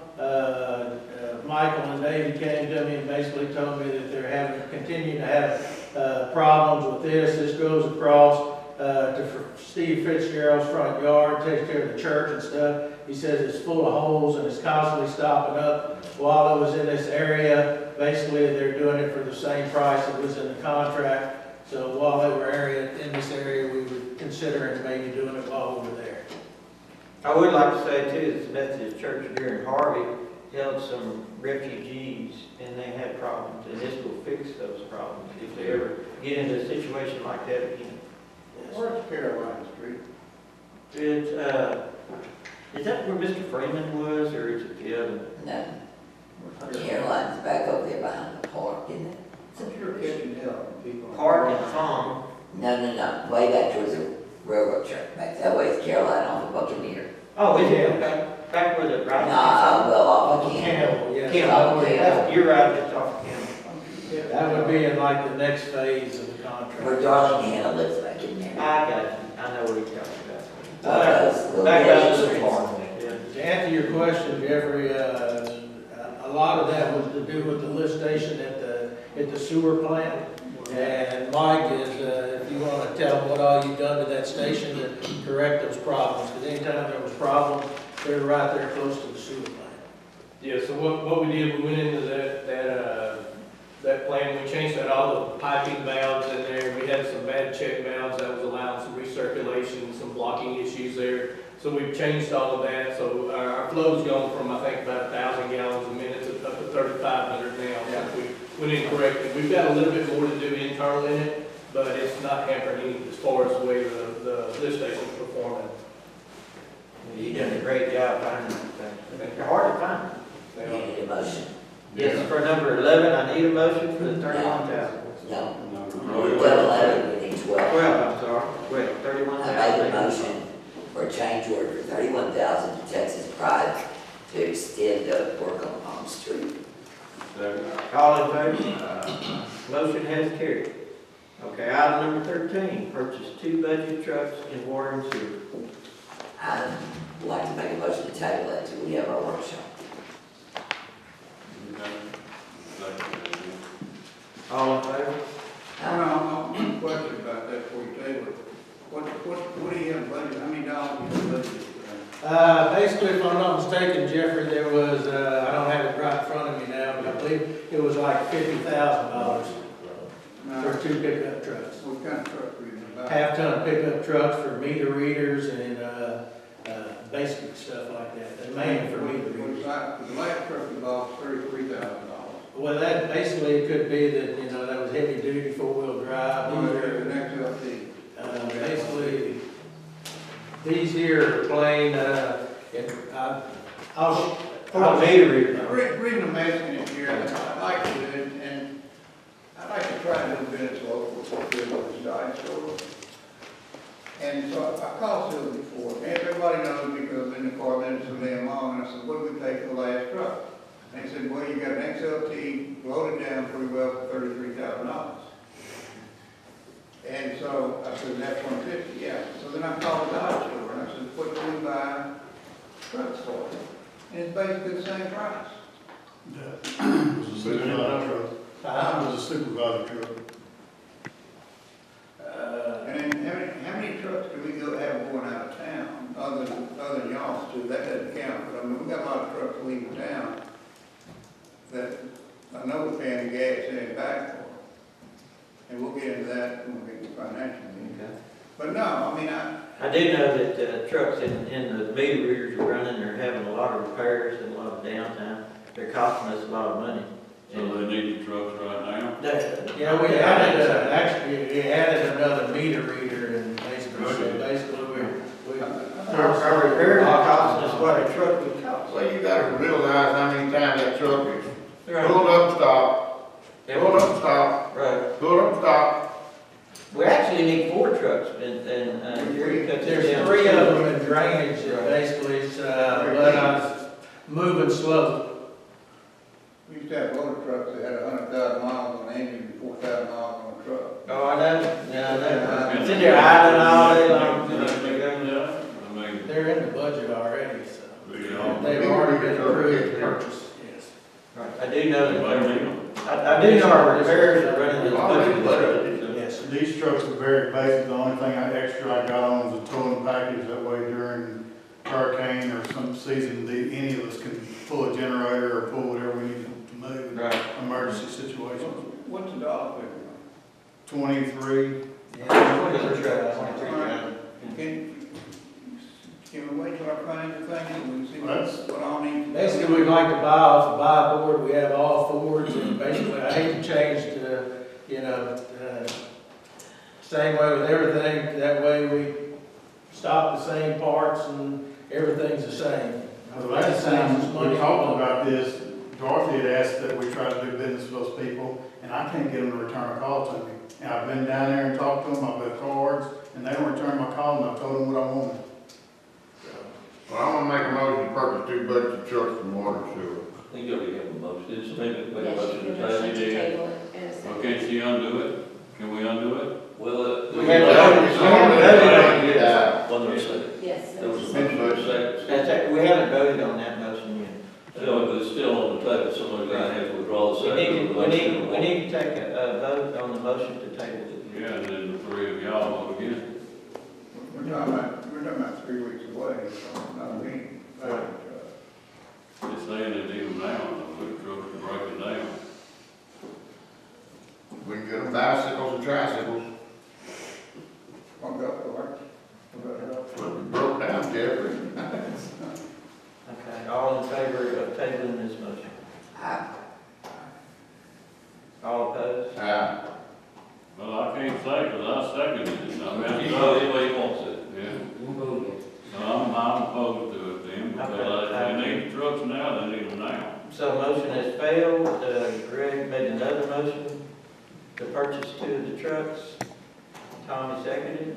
Michael and David came to me and basically told me that they're continue to have problems with this. This goes across to Steve Fitzgerald's front yard, takes care of the church and stuff. He says it's full of holes and it's constantly stopping up. While it was in this area, basically they're doing it for the same price that was in the contract. So while they were in this area, we were considering maybe doing it while we were there. I would like to say too, that the Methodist Church here in Harvey held some refugees and they had problems, and this will fix those problems if they ever get into a situation like that again. Where's Carolina Street? It's, is that where Mr. Freeman was, or is it the other? No, Caroline's back over there behind the park, isn't it? Since you're catching hell from people. Park and Farm. No, way back towards the railroad track, back that way, it's Caroline off of Buccaneer. Oh, is it? Back where the right. Nah, well, off of Campbell. Campbell, yes. Campbell. That's- You're right, it's off Campbell. That would be in like the next phase of the contract. Where Darling Hannah lives back in there. I got you. I know what you're talking Back about. those Back little up to the streets. farm. Yeah. To answer your question, Jeffrey, a lot of that was to do with the lift station at the sewer plant. And Mike is, if you want to tell them what all you've done to that station to correct those problems, because anytime there was problems, they were right there close to the sewer plant. Yeah, so what we did, we went into that plan, we changed out all the piping valves in there. We had some bad check valves that was allowing some recirculation, some blocking issues there. So we've changed all of that, so our flow's gone from, I think, about 1,000 gallons a minute to up to 3,500 now. Since we went in correctly. We've got a little bit more to do internal in it, but it's not hampering any as far as the way the lift station's performing. You've done a great job finding things. They're hard to find. You need a motion. Yes, for number 11, I need a motion for the 31,000. No, Number we're 12. well 11, we need 12. 12, I'm sorry. Wait, I 31,000. made a motion for a change order for 31,000 to Texas Pride to extend the work on Palm Street. Second. All in favor? Motion has carried. Okay, item number 13, purchase 2 budget trucks in water and sewer. I'd like to make a motion to table that till we have our workshop. Second. All in favor? One question about that before you table it. What do you have budgeted, how many dollars do you have budgeted for that? Basically, if I'm not mistaken, Jeffrey, there was, I don't have it right in front of me now, but I believe it was like $50,000 for 2 pickup trucks. What kind of truck were you gonna buy? Half-ton pickup trucks for meter readers and basic stuff like that, and mainly for meter readers. The last truck we bought was $33,000. Well, that basically it could be that, that was heavy duty, 4-wheel drive. One of the next LT. Basically, these here are plain, For meter reader. The reason I'm asking it here, I'd like to do it, and I'd like to try to do business local with the side store. And so I called Sylvia before, and everybody knows because in the car, then so damn long, and I said, what did we pay for the last truck? And they said, well, you got an XLT loaded down pretty well for $33,000. And so I said, that's $150, yeah. So then I called the Dodge store, and I said, what do we buy trucks for? And it's basically the same price. It was a supervisor truck. It was a supervisor truck. And then how many trucks do we have going out of town, other than y'all's too? That doesn't count, but I mean, we got a lot of trucks leaving town that I know we're paying the gas and back for. And we'll get into that when we get to financial. Okay. But no, I mean, I do know that trucks in the meter readers are running, they're having a lot of repairs and a lot of downtime. They're costing us a lot of money. So they need the trucks right now? Yeah, we added another meter reader and basically, Our repairs are costing us what a truck would cost. Well, you gotta realize how many times that truck is Right. pulled up and stop, pulled up and stop, Right. pulled up and stop. We actually need 4 trucks, and Jerry cut this there's down. 3 of them in drainage, that basically, it's, but moving slow. We used to have loader trucks that had 100,000 miles on the engine and 4,000 miles on the truck. Oh, I know, yeah, I know. It's in there idling all day long. I mean, They're in the budget already, so we all. they've already been approved to purchase, yes. I do know that, I do know our repairs are running in the budget. Yes. These trucks are very basic, the only thing extra I got on was a towing package, that way during hurricane or some season, any of us can pull a generator or pull whatever we need to move in Right. emergency situations. What's the dollar figure? 23, Can we wait till our plans are finished and we see what all needs to be? Basically, we'd like to buy off the buy board, we have all Fords, and basically, I hate to change to, same way with everything, that way we stop the same parts and everything's the same. the last time we talked about this, Dorothy had asked that we try to do business with those people, and I can't get them to return a call to me. And I've been down there and talked to them, I've left cards, and they don't return my call, and I've told them what I wanted. Well, I'm gonna make a motion to purchase 2 buckets of trucks from water and sewer. I think you already have a motion, did somebody make a Yes, motion you to can table motion to it? table it in a second. Well, can't she undo it? Can we undo it? Well, We have voted. One more second. Yes. There was a motion, second. We haven't voted on that motion yet. No, but it's still on the table, somebody's gonna have to withdraw the We second. need to take a vote on the motion to table it. Yeah, and then the three of y'all vote against it. We're talking about 3 weeks away, so not a meeting. They're saying they need them now, and the trucks are breaking down. We can get them bicycles and tricycles. I'll go for it. Well, we broke down, Jeffrey. Okay, all in favor of tabling this motion? All opposed? Well, I can't say, because I seconded it. I mean, You know, anybody wants it. yeah. I'm opposed to it then, because they need the trucks now, they need them now. So motion has failed. Greg made another motion to purchase 2 of the trucks. Tommy seconded.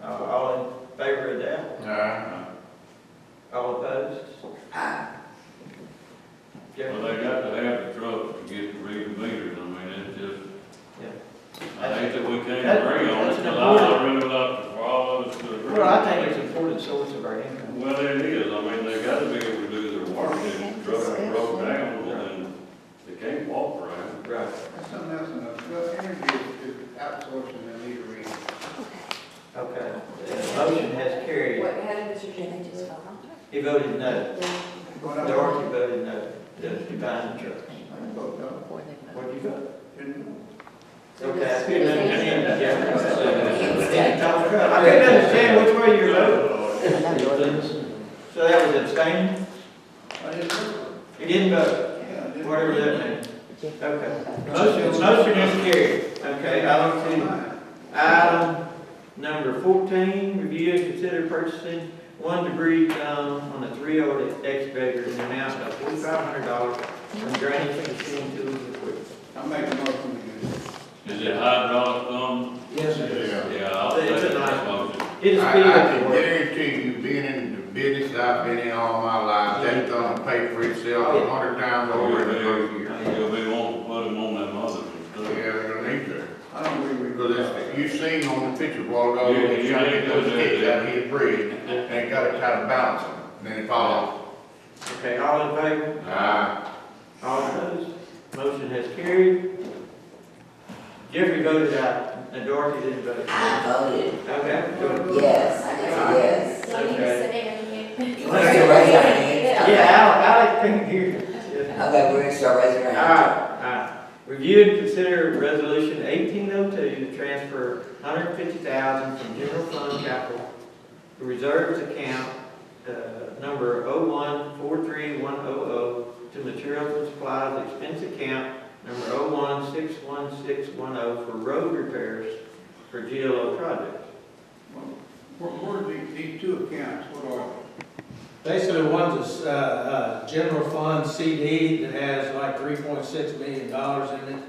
All in favor of that? All opposed? Well, they got to have the truck to get the reading meters, I mean, it's just, I hate that we can't agree on it, because I really like for all of us to agree. Well, I think it's an important source of our income. Well, it is, I mean, they gotta be able to do their work, and the truck broke down, and they can't walk around. Right. That's something else, well, energy is outsourcing the meter reading. Okay. The motion has carried. What, how did Mr. Jennings just vote on? He voted no. What Dorothy voted no. Just buying the truck. vote no. What'd you vote? Didn't- Okay, I couldn't understand. I couldn't understand which way you're voting. So that was abstaining? I didn't vote. You didn't vote? Yeah, I didn't. Whatever that means. Okay. Motion is carried. Okay, item number 14, review and consider purchasing 1 debris dome on a 3-year-old excavator in the amount of $4,500 from drainage machine tools and equipment. I'll make a motion to do this. Is it hydraulic thumb? Yes, it is. Yeah, I'll It's a second nice that motion. It is I speed can work. guarantee you, being in the business that I've been in all my life, that gonna pay for itself 100 times over in the first year. You'll be wanting to put them on that mother and Yeah, they're gonna need to. I don't agree with Because you. you seen on the picture a while ago, Yeah, when you yeah, trying to get those yeah, kids yeah. out of his bridge, and it got to try to balance them, then it fall off. Okay, all in favor? All opposed? Motion has carried. Jeffrey voted out, and Dorothy didn't vote. I voted Okay, good. yes, I did yes. So you need to sit down and You want us to raise our hands? Yeah, Alex couldn't hear. Okay, we're gonna start raising our All hands. right. Review and consider resolution 1802 to transfer $150,000 from general fund capital to reserves account, number 0143100 to materials and supplies expense account, number 01611610 for road repairs for GLO projects. Where are these 2 accounts, what are they? Basically, one's a general fund CD that has like $3.6 million in it.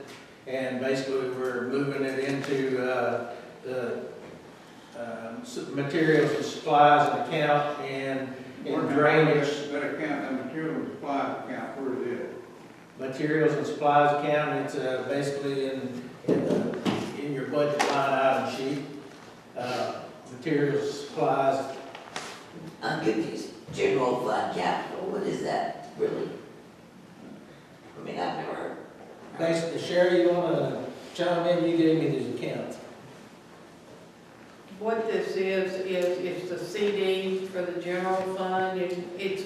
And basically, we're moving it into the materials and supplies account and in drainage. That account number material and supplies account, where is it? Materials and supplies account, it's basically in your budget line item sheet. Materials, supplies, I'm confused. General fund capital, what is that really? I mean, I've never heard. basically, Sherry, you wanna chime in, you gave me these accounts. What this is it's the CD for the general fund, it's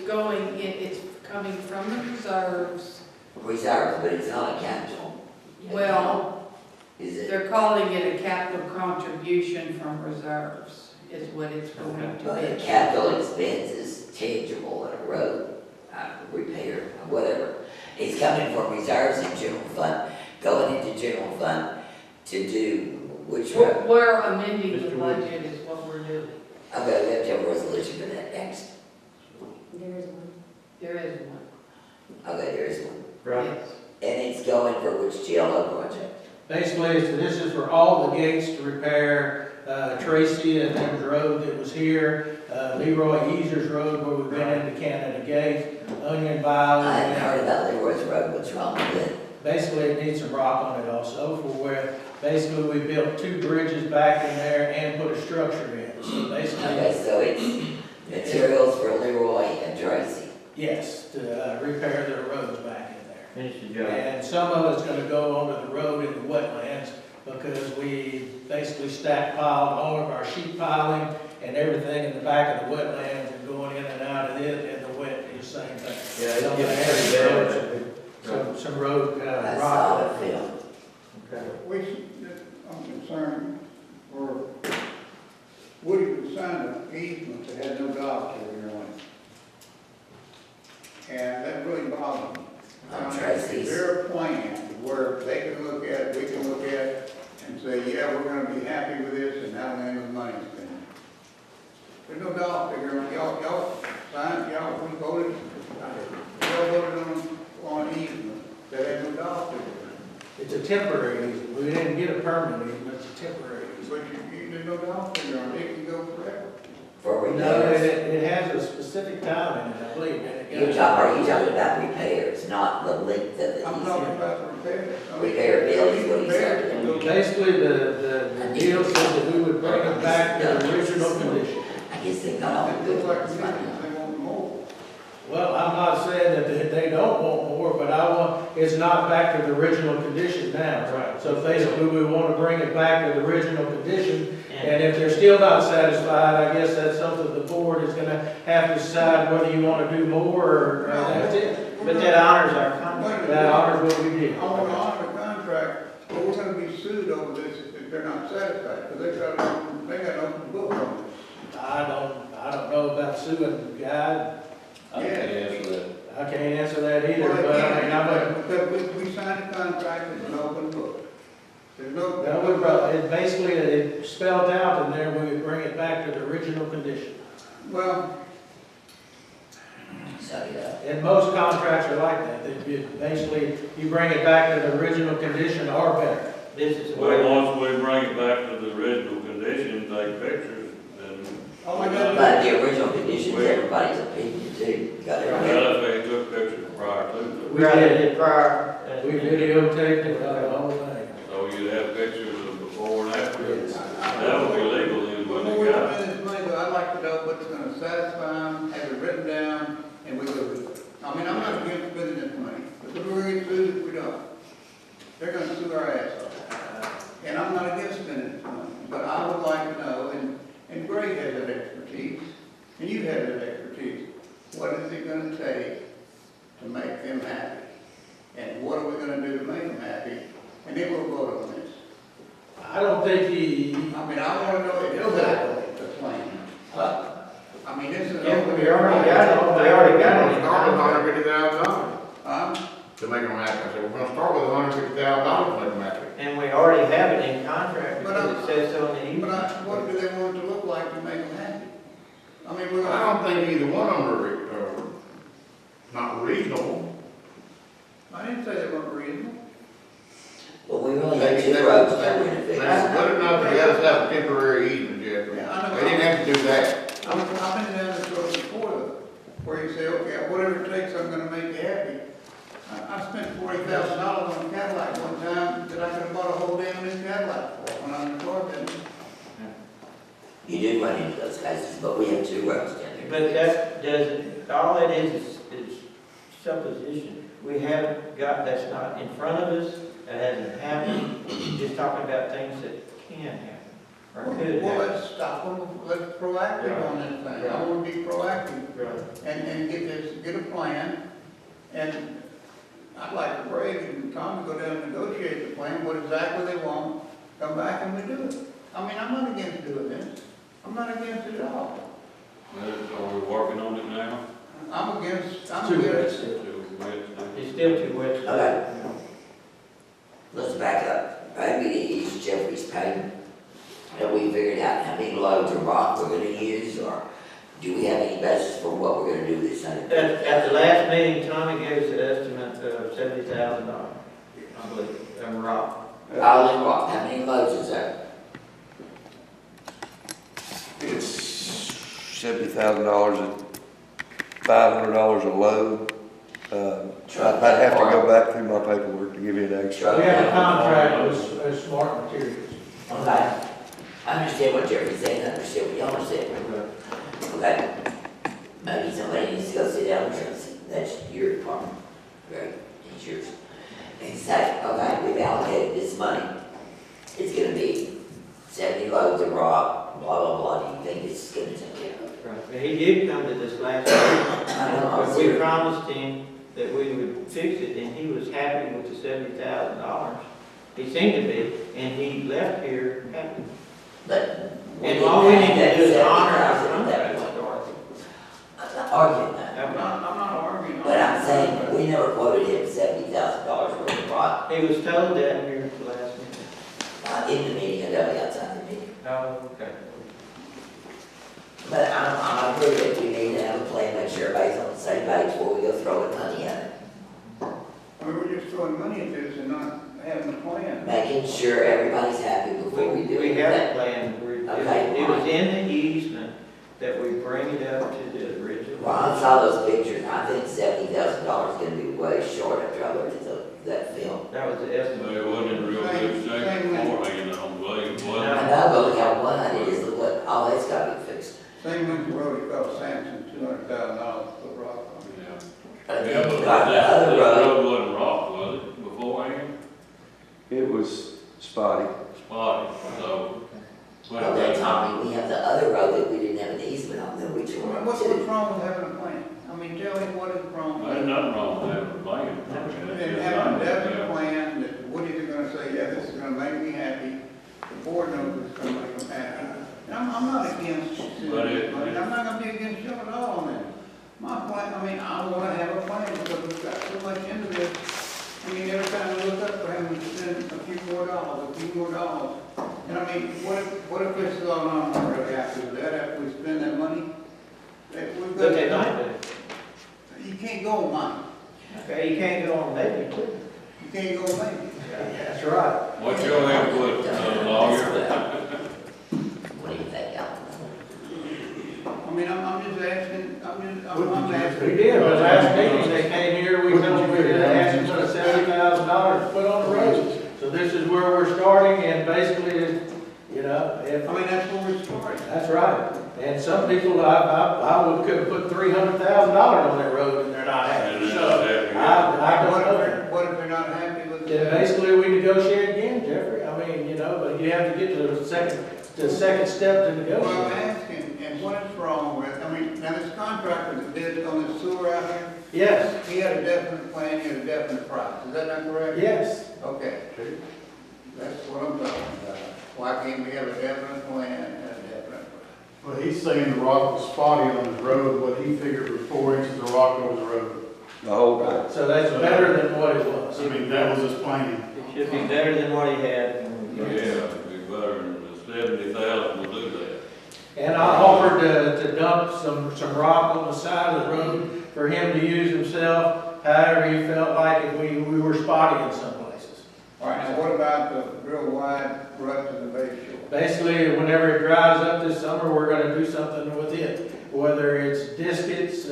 coming from the reserves. Reserves, but it's not a capital. Well, Is it? they're calling it a capital contribution from reserves, is what it's going to But a be. capital expense is tangible in a road, repair, whatever. It's coming from reserves in general fund, going into general fund to do which road? We're amending the budget is what we're doing. Okay, we have to have a resolution for that next. There is one. There is one. Okay, there is one. Yes. And it's going for which GLO project? Basically, this is for all the gates to repair, Tracy and Evans Road that was here, Leroy Easer's Road where we've been into Canada Gate, Onion Valley. I hadn't heard about Leroy's Road, what's wrong with it? Basically, it needs some rock on it also, for where, basically, we built 2 bridges back in there and put a structure in. So basically, Okay, so it's materials for Leroy and Tracy. yes, to repair their roads back in there. Finish the job. And some of it's gonna go onto the road in the wetlands, because we basically stackpiled all of our sheet piling and everything in the back of the wetlands and going in and out of it, and the wet is the same thing. Yeah, Some of it's the getting areas, pretty bad. some road, I rock. saw the film. We, I'm concerned, or Woody was signed an easement that had no dock over here on it. And that really bothered me. On Tracy's. Is there a plan where they can look at it, we can look at it, and say, yeah, we're gonna be happy with this, and how many of the money's spent? There's no dock figure on, y'all signed, y'all, we voted, y'all voted on easement, that had no dock figure. It's a temporary easement. We didn't get a permanent easement, it's a temporary But easement. there's no dock figure on it, it can go forever. For No, repairs. it has a specific time in it, I believe, and it Are you talking about repairs, not the length of the I'm talking easement? about the repair. I mean, Repair bill is what he repairs said. can go- Basically, the deal said that we would bring it back to the original condition. I guess they got all the It good looks like ones. to me that they want more. Well, I'm not saying that they don't want more, but it's not back to the original condition now. Right. So basically, we want to bring it back to the original condition, and if they're still not satisfied, I guess that's something the board is gonna have to decide whether you want to do more, or that's it. But that honors our contract. That honors what we did. I want to honor the contract, but we're gonna be sued over this if they're not satisfied, because they got an open book on this. I don't know about suing the guy. I can't answer that. I can't answer that either, but I mean, Because we signed a contract, it's an open book. There's no. it basically, it spelled out in there, we would bring it back to the original condition. Well, So, yeah. And most contracts are like that, basically, you bring it back to the original condition or better. This is Well, where, once we bring it back to the original condition, take pictures, then. all we got But the original conditions, everybody's opinion too. You got everybody. Well, if they took pictures prior to it, We did. prior. We videotaped it, the whole thing. so you'd have pictures of before and after. Yes. That would be legal, then, Before wouldn't we it, guys? spend this money, though, I'd like to know what's gonna satisfy them, have it written down, and we go do it. I mean, I'm not against spending this money, because we're gonna get sued if we don't. They're gonna sue our ass off. And I'm not against spending this money, but I would like to know, and Greg has that expertise, and you have that expertise, what is it gonna take to make them happy? And what are we gonna do to make them happy? And then we'll vote on this. I don't think I mean, I wanna know exactly the plan. I mean, this is. Yeah, we already got it, we already got it in Start with contract. $150,000 to make them happy. I said, we're gonna start with $150,000 to make them happy. And we already have it in contract, But because it says so in the But email. what do they want it to look like to make them happy? I mean, we're I gonna, don't think either one of them are not reasonable. I didn't say they weren't reasonable. But we really have 2 roads that we're gonna They fix. were good enough to let us have a temporary easement, Jeffrey. Yeah, I know. They didn't have to do that. I've been down this road before, though, where you say, okay, whatever it takes, I'm headlight for when I'm in the car business. You do run into those cases, but we have 2 roads down there. But that doesn't, all it is supposition. We haven't got, that's not in front of us, that hasn't happened. Just talking about things that can happen, or could Well, happen. let's stop them, let's proactive on this thing. I want to be proactive Right. and get a plan. And I'd like to break and Tom to go down and negotiate the plan, what exactly they want, come back and we do it. I mean, I'm not against doing this. I'm not against it at all. Well, are we working on it now? I'm against. It's still too wet. Okay. Let's back up. Maybe to use Jeffrey's payment. Have we figured out how many loads of rock we're gonna use, or do we have any basis for what we're gonna do this Sunday? At the last meeting, Tommy gave us an estimate of $70,000, I believe, of rock. All in rock, how many loads is that? It's $70,000 at $500 a load. I'd have to go back through my paperwork to give you an extra. We have a contract with Smart Materials. Okay. I understand what Jeffrey's saying, I understand what y'all are saying. Okay. Maybe somebody needs to go sit down and that's your department. Right, it's yours. And say, okay, we've allocated this money. It's gonna be 70 loads of rock, blah, blah, blah. Do you think it's gonna take care of it? Right. He did come to this last meeting, but we promised him that we would fix it, and he was happy with the $70,000. He seemed to be, and he left here happy. But. And all we need to do is honor our that. contract. I'm not arguing that. I'm not arguing. But I'm saying, we never quoted him $70,000 worth of rock. He was told that here at the last meeting. In the meeting, and only outside the meeting. Oh, okay. But I agree that we need to have a plan, make sure everybody's on the same page before we go throwing money at it. I mean, we're just throwing money at this and not having a plan. Making sure everybody's happy before we do We it. have a plan. Okay. It was in the easement that we bring it up to the original. Well, I saw those pictures, I think $70,000 is gonna be way short after I looked at that film. That was the But estimate. it wasn't in real good shape beforehand, I don't believe, was I it? know, but look how one it is, look what, all that's gotta be fixed. Same with the road, it cost Sampson $200,000 to put rock on. Yeah. But Yeah, then but you got the that other road, road wasn't rock, was it, beforehand? It was spotty. Spotty, so. well, then Tommy, we have the other road that we didn't have an easement on, then we tore up What's too. wrong with having a plan? I mean, tell me what is wrong with There's it? nothing wrong with having a plan. I mean, it's And just having a not- definite yeah. plan that Woody's gonna say, yeah, this is gonna make me happy. The board knows it's gonna make them happy. And I'm not against But it- I mean, I'm not gonna be against you at all on that. My plan, I mean, I wanna have a plan because we've got so much into this. I mean, every time we look up, we're having to spend a few more dollars. And I mean, what if this is all I'm not really happy with that after we spend that money? We've But got- they might be. You can't go on mine. Okay, you can't go on maybe too. You can't go on maybe. That's right. What's your input, lawyer? What do you think, Alan? I mean, I'm just asking, I'm asking. We did, but last meeting, they came here, we told them we did ask them for $70,000 to put on the roads. So this is where we're starting, and basically, you know, if, I mean, that's where we're starting. that's right. And some people, I could have put $300,000 on that road, and they're not happy. And they're So, not happy. I don't know. What if they're not happy with Then it? basically, we negotiate again, Jeffrey. I mean, you know, but you have to get to the second step to Well, I'm negotiate. asking, and what is wrong with, I mean, now this contractor that did on this sewer out here, Yes, he had a definite plan, he had a definite price, is that not correct? yes. Okay. That's what I'm talking about. Why can't we have a definite plan and a definite price? Well, he's saying the rock was spotty on the road, what he figured was 4 inches of rock over the road. The whole thing. So that's better than what it was. I mean, that was his plan. It should be better than what he had. Yeah, it'd be better than the 70,000 will do that. And I offered to dump some rock on the side of the road for him to use himself, however he felt like if we were spotty in some places. All right, now what about the real wide rut to the base shore? Basically, whenever it dries up this summer, we're gonna do something with it. Whether it's diskets,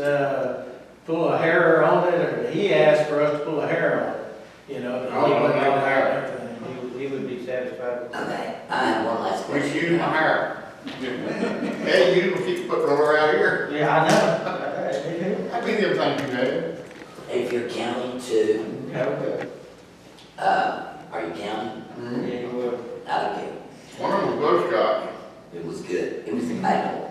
pull a hair on it, or he asked for us to pull a hair on it, you know. to Oh, keep it yeah. out there. He would be satisfied with that. Okay, I have one last We question. use my hair. Hey, you don't keep putting roller out here. Yeah, I know. How many of them things you had? If you're counting to, Okay. are you counting? Yeah, you would. I don't care. One of them was butterscotch. It was good. It was manual.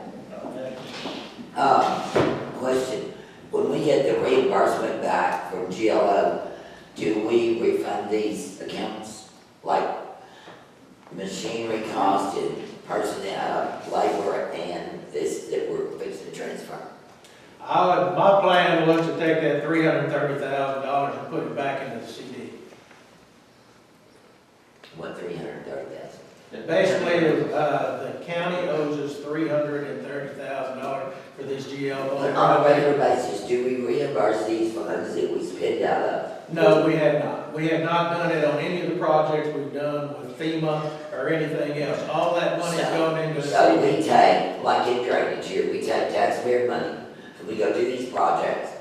Question, when we get the reimbursement back from GLO, do we refund these accounts? Like machinery cost and personnel, labor, and this that we're fixing to transfer? My plan was to take that $330,000 and put it back into the CD. What, 330,000? Basically, the county owes us $330,000 for this GLO. But on a regular basis, do we reimburse these funds that we spend out of? No, we have not. We have not done it on any of the projects we've done with FEMA or anything else. All that money's going into the So CD. we take, like in drainage here, we take taxpayer money, and we go do these projects,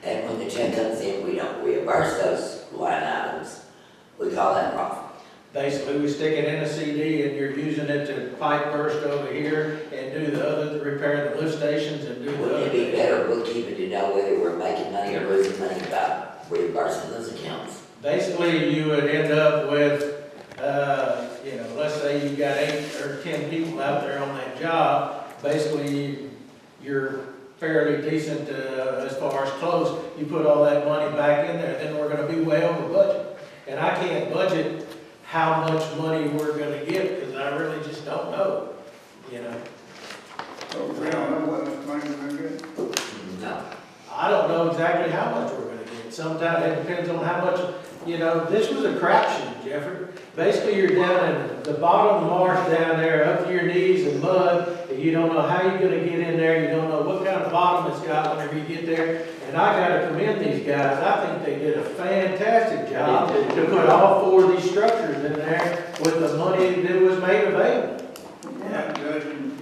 and when the check comes in, we don't reimburse those line items. We call that profit. Basically, we stick it in a CD and you're using it to pipe burst over here and do the other, repair the lift stations and do the Wouldn't other. it be better bookkeeping to know whether we're making money or losing money by reimbursing those accounts? Basically, you would end up with, let's say you've got 8 or 10 people out there on that job. Basically, you're fairly decent as far as close. You put all that money back in there, then we're gonna be way over budget. And I can't budget how much money we're gonna get, because I really just don't know, So we don't know what much money we're gonna get. No. I don't know exactly how much we're gonna get. Sometimes it depends on how much, this was a crapshoot, Jeffrey. Basically, you're down in the bottom of the marsh down there, up to your knees in mud, and you don't know how you're gonna get in there, you don't know what kind of bottom it's got whenever you get there. And I gotta commend these guys, I think they did a fantastic job to put all 4 of these structures in there with the money that was made available. We're not judging.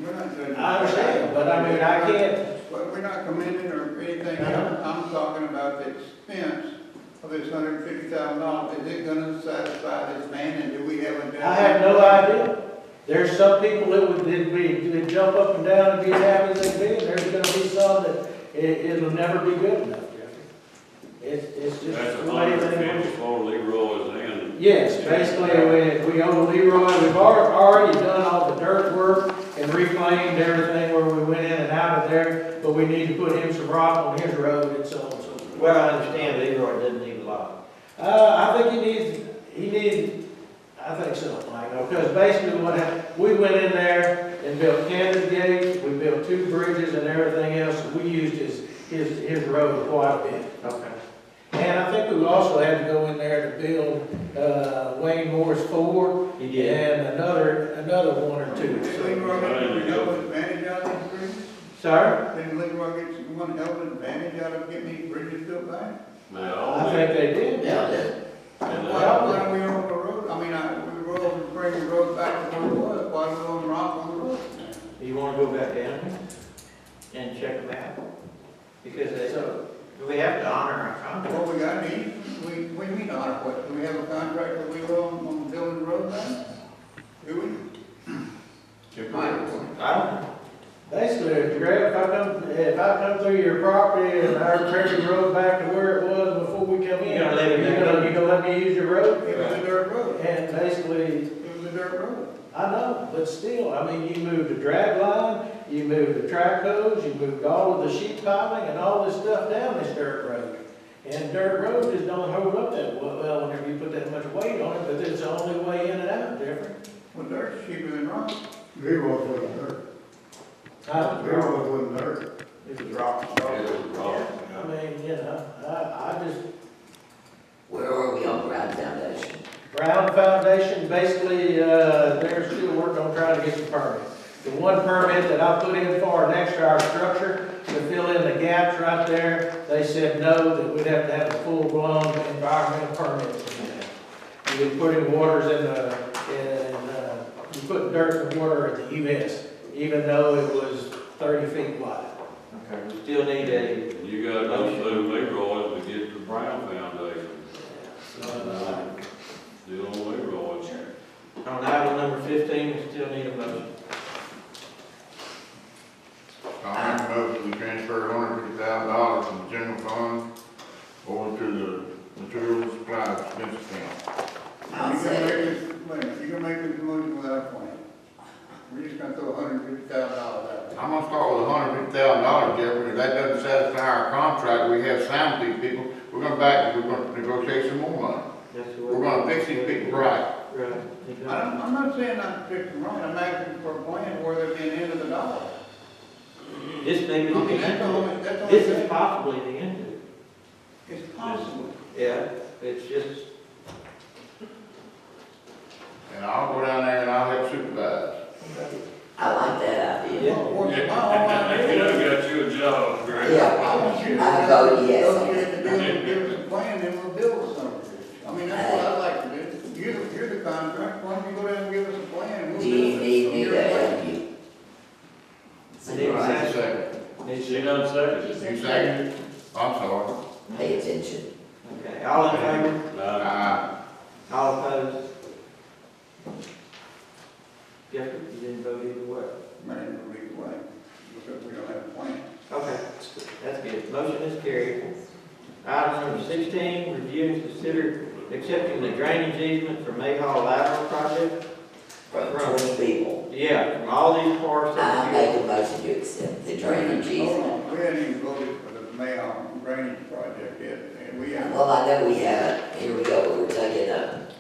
I understand, but I mean, I can't, But we're not commending or anything else. I'm talking about the expense of this $150,000. Is it gonna satisfy this man, and do we have a? I have no idea. There's some people that would jump up and down and be as happy as they be, and there's gonna be some that it'll never be good enough, Jeffrey. It's just That's the way things. before Leroy's in. Yes, basically, we own Leroy, we've already done all the dirt work and reclaimed everything where we went in and out of there, but we need to put in some rock on his road and so on and so forth. Well, I understand Leroy doesn't need a lot. I think I think so, Mike, because basically what happened, we went in there and built cannon gates, we built 2 bridges and everything else, we used his road quite a bit. Okay. And I think we also had to go in there to build, Wayne Moore's 4, He did. and another 1 or 2. Did Leroy get some advantage out of these bridges? Sorry? Did Leroy get one hell of an advantage out of getting these bridges built back? I think they did. Yeah, Why are we on the road? I mean, we rolled, bring the road back to where it was. Why are we on the rock on the road? You wanna go back down and check them out? Because we have to honor our contract. What we got, we mean honor what? Do we have a contract that we roll on building the road back? Do we? I don't know. Basically, Greg, if I come through your property and I repair the road back to where it was before we come in, You're gonna let it back in? you gonna let me use your road? It was a dirt road. And basically, It was a dirt road. I know, but still, I mean, you moved the drag line, you moved the track hose, you moved all of the sheet piling and all this stuff down this dirt road. And dirt road just don't hold up that well whenever you put that much weight on it, but it's the only way in and out, Jeffrey. Well, dirt's cheaper than rock. Leroy wasn't dirt. Leroy wasn't dirt. It was rock. I mean, I just, Where are we on ground foundation? Brown Foundation, basically, they're still working on trying to get the permit. The one permit that I put in for next to our structure to fill in the gaps right there, they said no, that we'd have to have a full-blown environmental permit for that. You put in waters you put dirt and water at the US, even though it was 30 feet wide. Okay, we still need a, You got to go through Leroy's to get the Brown Foundation. Still on Leroy's. On item number 15, we still need a motion. I'll make a motion, we transfer $150,000 from the general fund over to the material supply expense account. You can make this, wait a minute, you can make this motion without a plan. We're just gonna throw $150,000 out there. I'm gonna start with $150,000, Jeffrey. If that doesn't satisfy our contract, we have signed these people. We're gonna back, we're gonna negotiate some more money. That's We're gonna fix these people right. Right. I'm not saying not to fix them right, I'm asking for a plan where there'd be an end of the dollar. This may be I the mean, that's end. only, that's only. This is possibly the end of it. It's possible. Yeah, it's just, And I'll go down there and I'll help supervise. I like that idea. yeah. Well, my whole You idea done is- got you a job, Greg. Yeah. I want you to I vote yes on negotiate that. the deal, give us a plan, then we'll build something. I mean, that's what I'd like to do. You're the contract, why don't you go down and give us a plan? We'll Do you build it. need me to help you? I need a second. She done seconded. You second? I'm sorry. Pay attention. Okay, all in favor? All opposed? Jeffrey, you didn't vote either way. Man, it'll be way, because we don't have a plan. Okay, that's good. Motion is carried. Item number 16, review and consider accepting the drainage easement for Mayhaw Lateral Project. From 20 people. Yeah, from all these parts I of make the a motion to accept the drainage Hold easement. on, we hadn't even voted for the Mayo drainage project yet, and we have. Well, I know we haven't. Here we go, we're taking up.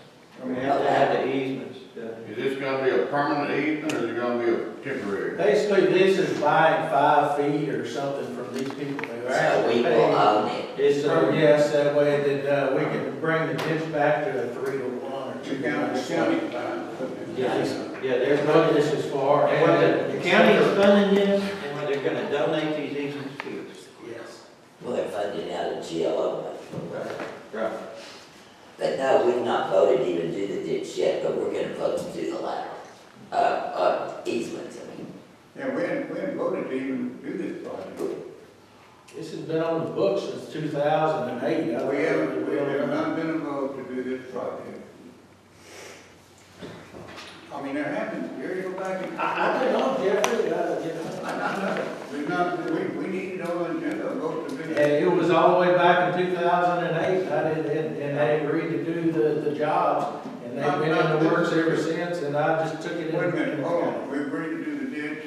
We have to have the easements done. Is this gonna be a permanent easement or is it gonna be a temporary? Basically, this is buying 5 feet or something from these people. They're So actually we will paying. own it. It's, yes, that way that, we can bring the ditch back to a 3-to-1 or The 2-to-1. county fine. Yes. Yeah, there's What money. this is for. And what the county is funding this, and what they're gonna donate these easements to us. Yes. Well, they're funding out of GLO. Right. But no, we've not voted to even do the ditch yet, but we're gonna vote to do the lateral, easements, I mean. Yeah, we hadn't voted to even do this project. This has been on the books since 2008. We have not been a vote to do this project. I mean, there happens, you go back and. I don't know, Jeffrey, I know, we've not, we need to know an agenda, vote to do and that. it was all the way back in 2008, I did, and they agreed to do the jobs, and they've been in the works ever since, and I just took it in. Wait a minute, hold on, we agreed to do the ditch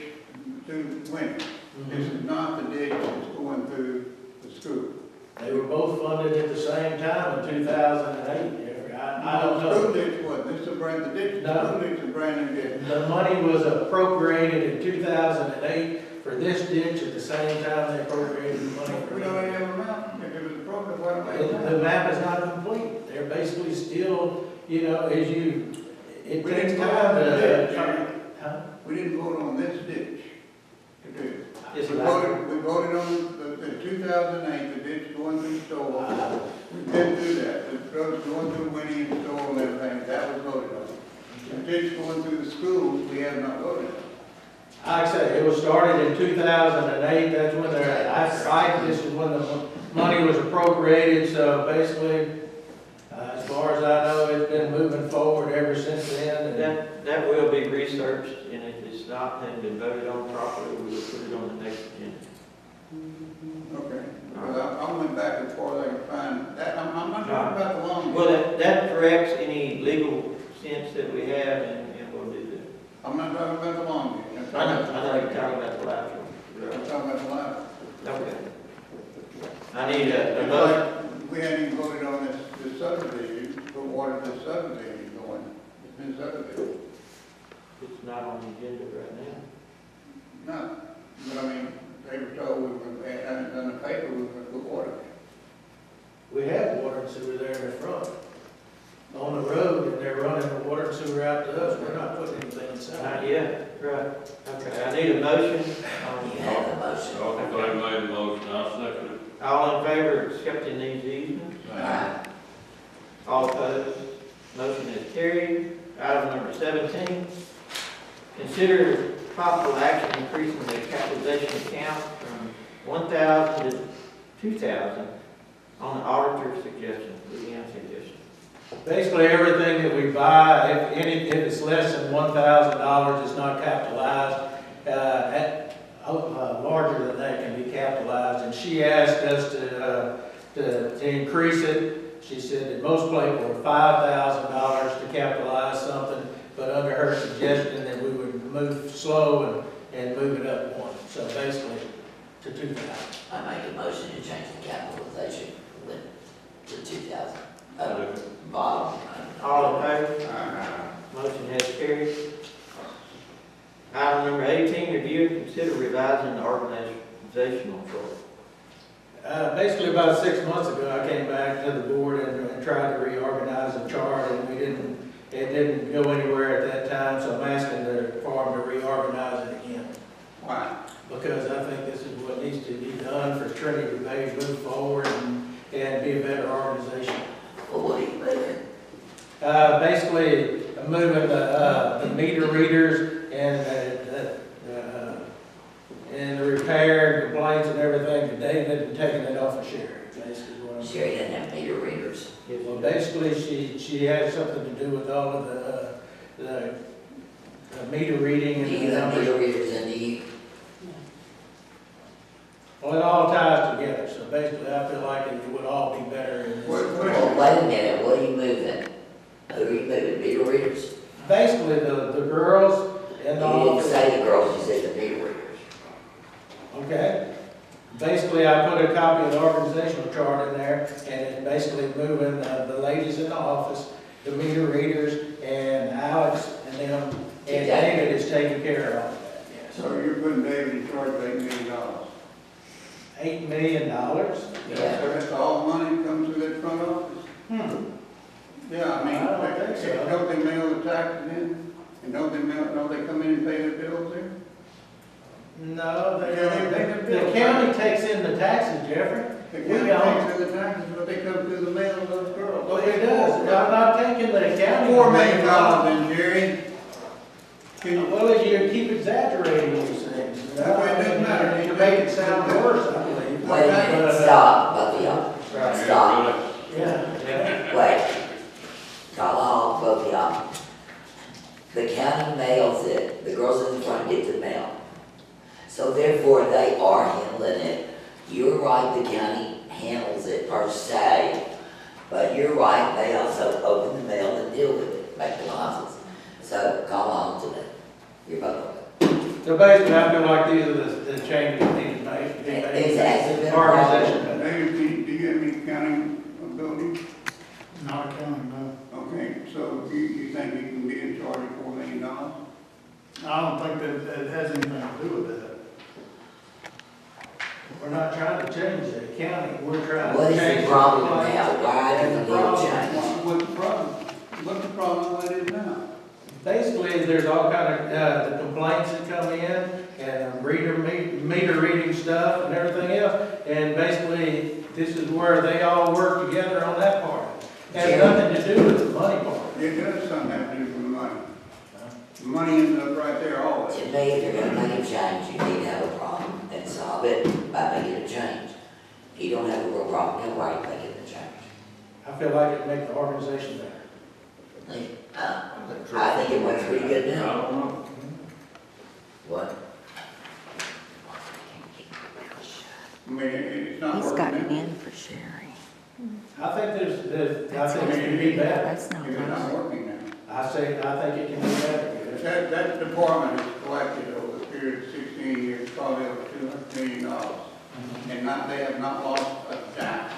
through Winnie. This is not the ditch that's going through the school. They were both funded at the same time in 2008, Jeffrey. I don't The school know. ditch was, this is a brand, the ditch, the No. school ditch is a brand new ditch. The money was appropriated in 2008 for this ditch at the same time they appropriated the money for We the don't have a map, if it was appropriate, why don't we have a The map? map is not complete. They're basically still, it We takes didn't vote time on the to. ditch, Huh? we didn't vote on this ditch to do. It's We voted on the 2008, the ditch going through Stoll. We didn't do that, the road going through Winnie and Stoll and everything, that was voted on. The ditch going through the schools, we have not voted on. Like I said, it was started in 2008, that's when this is when the money was appropriated, so basically, as far as I know, it's been moving forward ever since then. and- That will be researched, and if it's not, hadn't been voted on properly, we will put it on the next agenda. Okay, because I went back as far as I could find, that, I'm not talking about the long. Well, that corrects any legal sense that we have, and we'll do that. I'm not talking about the long ditch. I know you're talking about the lateral. I'm talking about the line. Okay. I need a motion. We hadn't even voted on this subdivision, for water this subdivision going, it's been subdivision. It's not on the agenda right now. No, but I mean, they were told we were, and on the paper, we were gonna put water. We have water and sewer there in the front, on the road, and they're running the water and sewer out to us. We're not putting anything inside. Not yet, right. Okay, I need a motion. You have a motion. Okay, Clay made the motion, I'll second it. All in favor of accepting these easements? All opposed? Motion is carried. Item number 17, consider possible action increasing the capitalization account from 1,000 to 2,000 on the auditor's suggestion, Leanne's suggestion. Basically, everything that we buy, if it's less than $1,000, it's not capitalized. Larger than that can be capitalized, and she asked us to increase it. She said that most places were $5,000 to capitalize something, but under her suggestion that we would move slow and move it up one. So basically, to 2,000. I make a motion to change the capitalization limit to 2,000. Bottom. All in favor? Motion has carried. Item number 18, review and consider revising the organizational chart. Basically, about 6 months ago, I came back to the board and tried to reorganize the chart, and it didn't go anywhere at that time, so I'm asking for them to reorganize it again. Why? Because I think this is what needs to be done for Trinity to maybe move forward and be a better organization. Well, what are you moving? Basically, moving the meter readers and the repair and complaints and everything to David and taking it off of Sherry. Basically, what I'm Sherry doesn't have meter readers. Well, basically, she has something to do with all of the meter reading Do and you the have numbers. meter readers and do you? Well, it all ties together, so basically, I feel like it would all be better in this. Well, wait a minute, what are you moving? Who are you moving, meter readers? Basically, the girls and the You didn't office. say the girls, you said the meter readers. Okay. Basically, I put a copy of the organizational chart in there, and it's basically moving the ladies in the office, the meter readers, and Alex and them, and David is taking care of all of that, yes. So you're putting David in charge of $8 million? $8 million? Yeah. So that's all money that comes through that front office? Yeah, I mean, I don't think so. don't they mail the taxes in? And don't they come in and pay their bills there? No, Yeah, they pay their the bills. county takes in the taxes, Jeffrey. The We county don't. takes in the taxes, but they come through the mail of those girls. Well, it does. I'm not taking the county. $4 million then, Jerry. Well, you keep exaggerating these things. That way it doesn't matter. To make it sound worse, I believe. Wait a minute, stop, both of y'all. Right. Stop. Yeah. Wait. Call all, both of y'all. The county mails it, the girls in the front get the mail. So therefore, they are handling it. You're right, the county handles it per se, but you're right, they also open the mail and deal with it, make deposits. So call on to that. You're both. So basically, I feel like these are the changes that need to be made. Is that been a problem? Organization. David, do you have any county ability? Not accounting, no. Okay, so you think you can be in charge of $4 million? I don't think that it has anything to do with that. We're not trying to change the county, we're trying What to is change. the problem now? Why do we need to change? What's the problem? What's the problem with it now? Basically, there's all kind of, the complaints that come in, and meter reading stuff and everything else, and basically, this is where they all work together on that part. Has nothing to do with the money part. It does something have to do with the money. The money ends up right there always. To me, if you're gonna make a change, you need to have a problem and solve it by making a change. If you don't have a real problem, no right making a change. I feel like it'd make the organization better. I think it works pretty good I now. don't know. What? I mean, it's not He's working got an now. in for Sherry. I think I think it can be better. That's not If it's not right. working now. I think it can be better. That department has collected over the period of 16 years, probably over $200 million. And they have not lost a dime.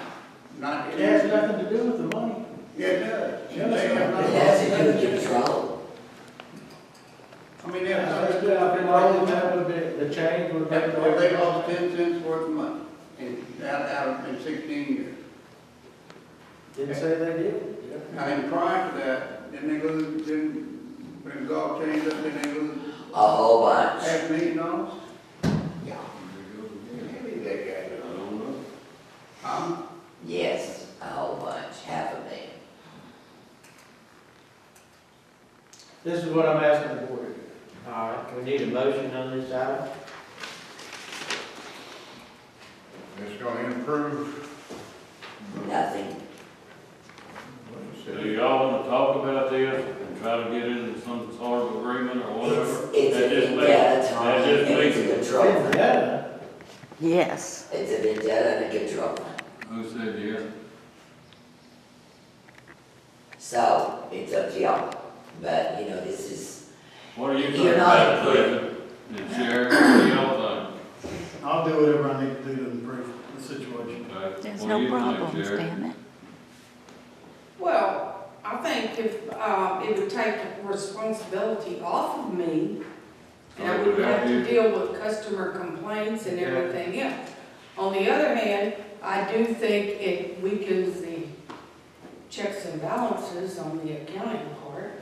Not. It has nothing to do with the money. Yeah, it does. Yeah, They have not It has lost. to do with control. I mean, they I have. feel like that would be, the change would make the They lost 10 cents worth of money in 16 years. Didn't say they did. And prior to that, then they lose, when it was all changed up, then they lose A whole bunch. $500,000. Yeah. Maybe that guy I does. don't know. Yes, a whole bunch, $500,000. This is what I'm asking the board to do. All right, we need a motion on this item. It's gonna improve. Nothing. So you y'all wanna talk about this and try to get into some sort of agreement or whatever? It's That a just makes- vendetta, Tommy, that just and it's a makes- control thing. Yeah. Yes. It's a vendetta and a control thing. Who said yes? So, it's up to y'all. But, you know, this is, What do you think You're not about it, included. David? And Sheriff, what do y'all I'll do whatever I need to do to improve the situation. think? Okay. There's What no do you think, problems, Sheriff? damn it. Well, I think if, it would take responsibility off of me, and I wouldn't have to deal with customer complaints and everything else. On the other hand, I do think it weakens the checks and balances on the accounting part,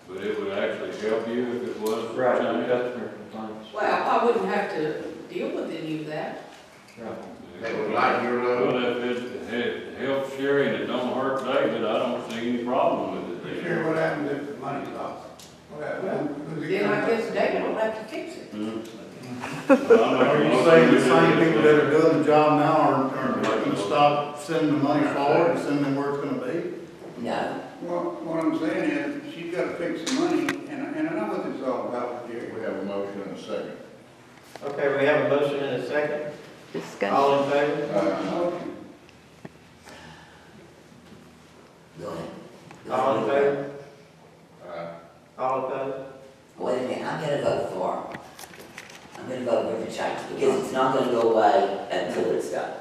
But it would actually help you if it was. Right, Chinese. customer complaints. well, I wouldn't have to deal with any of that. They would like your Well, love. if it helps Sherry and it don't hurt David, I don't see any problem with it. Sure, what happens if the money's lost? What happens? Who's it Then I gonna- guess David will have to fix it. Are you saying the same people that are doing the job now are going to stop sending the money forward and sending them where it's going to be? no. Well, what I'm saying is, she's gotta fix the money, and I know what this is all about, Jerry. We have a motion and a second. Okay, we have a motion and a second. Discussion. All in favor? Motion. Go ahead. All in favor? All opposed? Wait a minute, I'm gonna vote for him. I'm gonna vote for the change, because it's not gonna go away until it's done.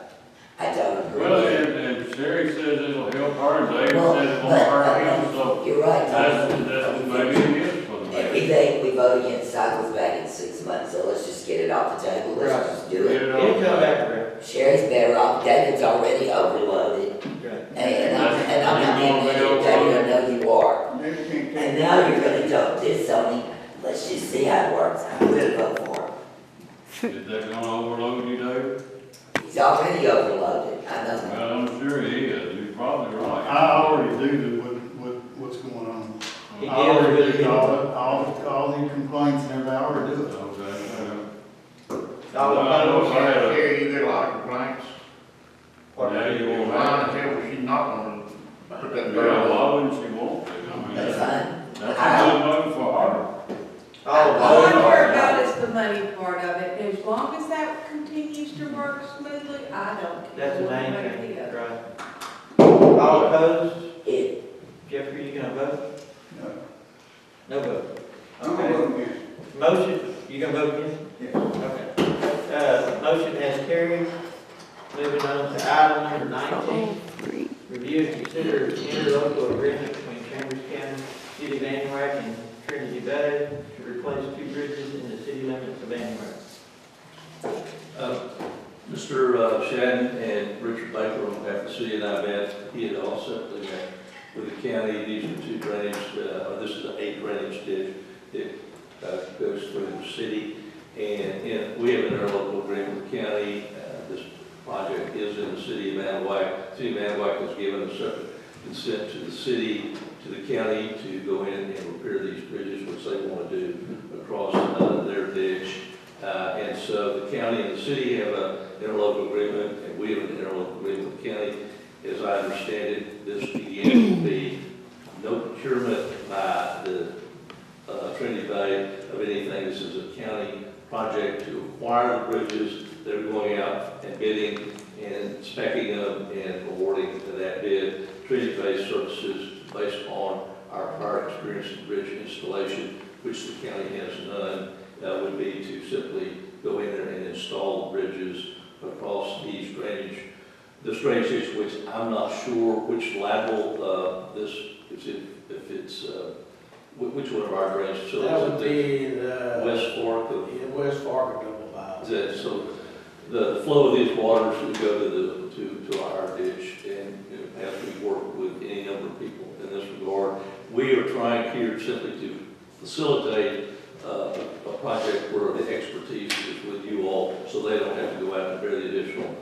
I don't agree. Well, and Sherry says it'll help her, and David Well, says it won't hurt him, but, so you're right, that's Tommy. maybe it is for the mayor. Everything we vote against cycles back in 6 months, so let's just get it off the table, let's Right. just do Get it. it It'll on. come back around. Sherry's better off, David's already overloaded, and I'm not being negative, David, I know you are. Maybe can't take. And now you're gonna dump this on me, let's just see how it works, I'm gonna vote for him. Is that gonna overload you, David? He's already overloaded, I know. Well, I'm sure he is, you're probably right. I already do with what's going on. He I already deals with do it. all the complaints and everything, I already do it. Okay, All opposed? Jerry, you get a lot of complaints. What? yeah, you You're won't lying have. to tell her she's not gonna put that Yeah, bill why on. wouldn't she want to? I mean, That's fine. that's a good vote for her. All All I opposed? care about is the money part of it. As long as that continues to work smoothly, I don't care. That's the main what thing, anybody does. right. All opposed? It, Jeffrey, you gonna vote? No. No vote. I'm gonna Okay. vote against. Motion, you gonna vote against? Yes. Okay. Motion has carried. Moving on to item number 19. Review and consider interlocal agreement between Chambers County, City of Antioch, and Trinity Bay to replace 2 bridges in the city limits of Antioch. Mr. Shadden and Richard Baker on behalf of the city and I met, he had all separately met with the county. These are 2 drainage, this is an 8 drainage ditch that goes through the city. And we have an interlocal agreement with the county. This project is in the city of Antioch. City of Antioch has given a separate consent to the city, to the county to go in and repair these bridges, which they want to do across their ditch. And so the county and the city have an interlocal agreement, and we have an interlocal agreement with the county. As I understand it, this begins to be no procurement by the Trinity Bay of anything. This is a county project to acquire the bridges. They're going out and bidding and specking them and awarding that bid. Trinity Bay services based on our prior experience in bridge installation, which the county has done, would be to simply go in there and install the bridges across these drainage. This drainage ditch, which I'm not sure which lateral this is, if it's which one of our drainage facilities. That would be the. West Fork of. Yeah, West Fork of Double Five. So the flow of these waters would go to our ditch, and as we work with any number of people in this regard, we are trying here simply to facilitate a project where the expertise is with you all, so they don't have to go out and bear the additional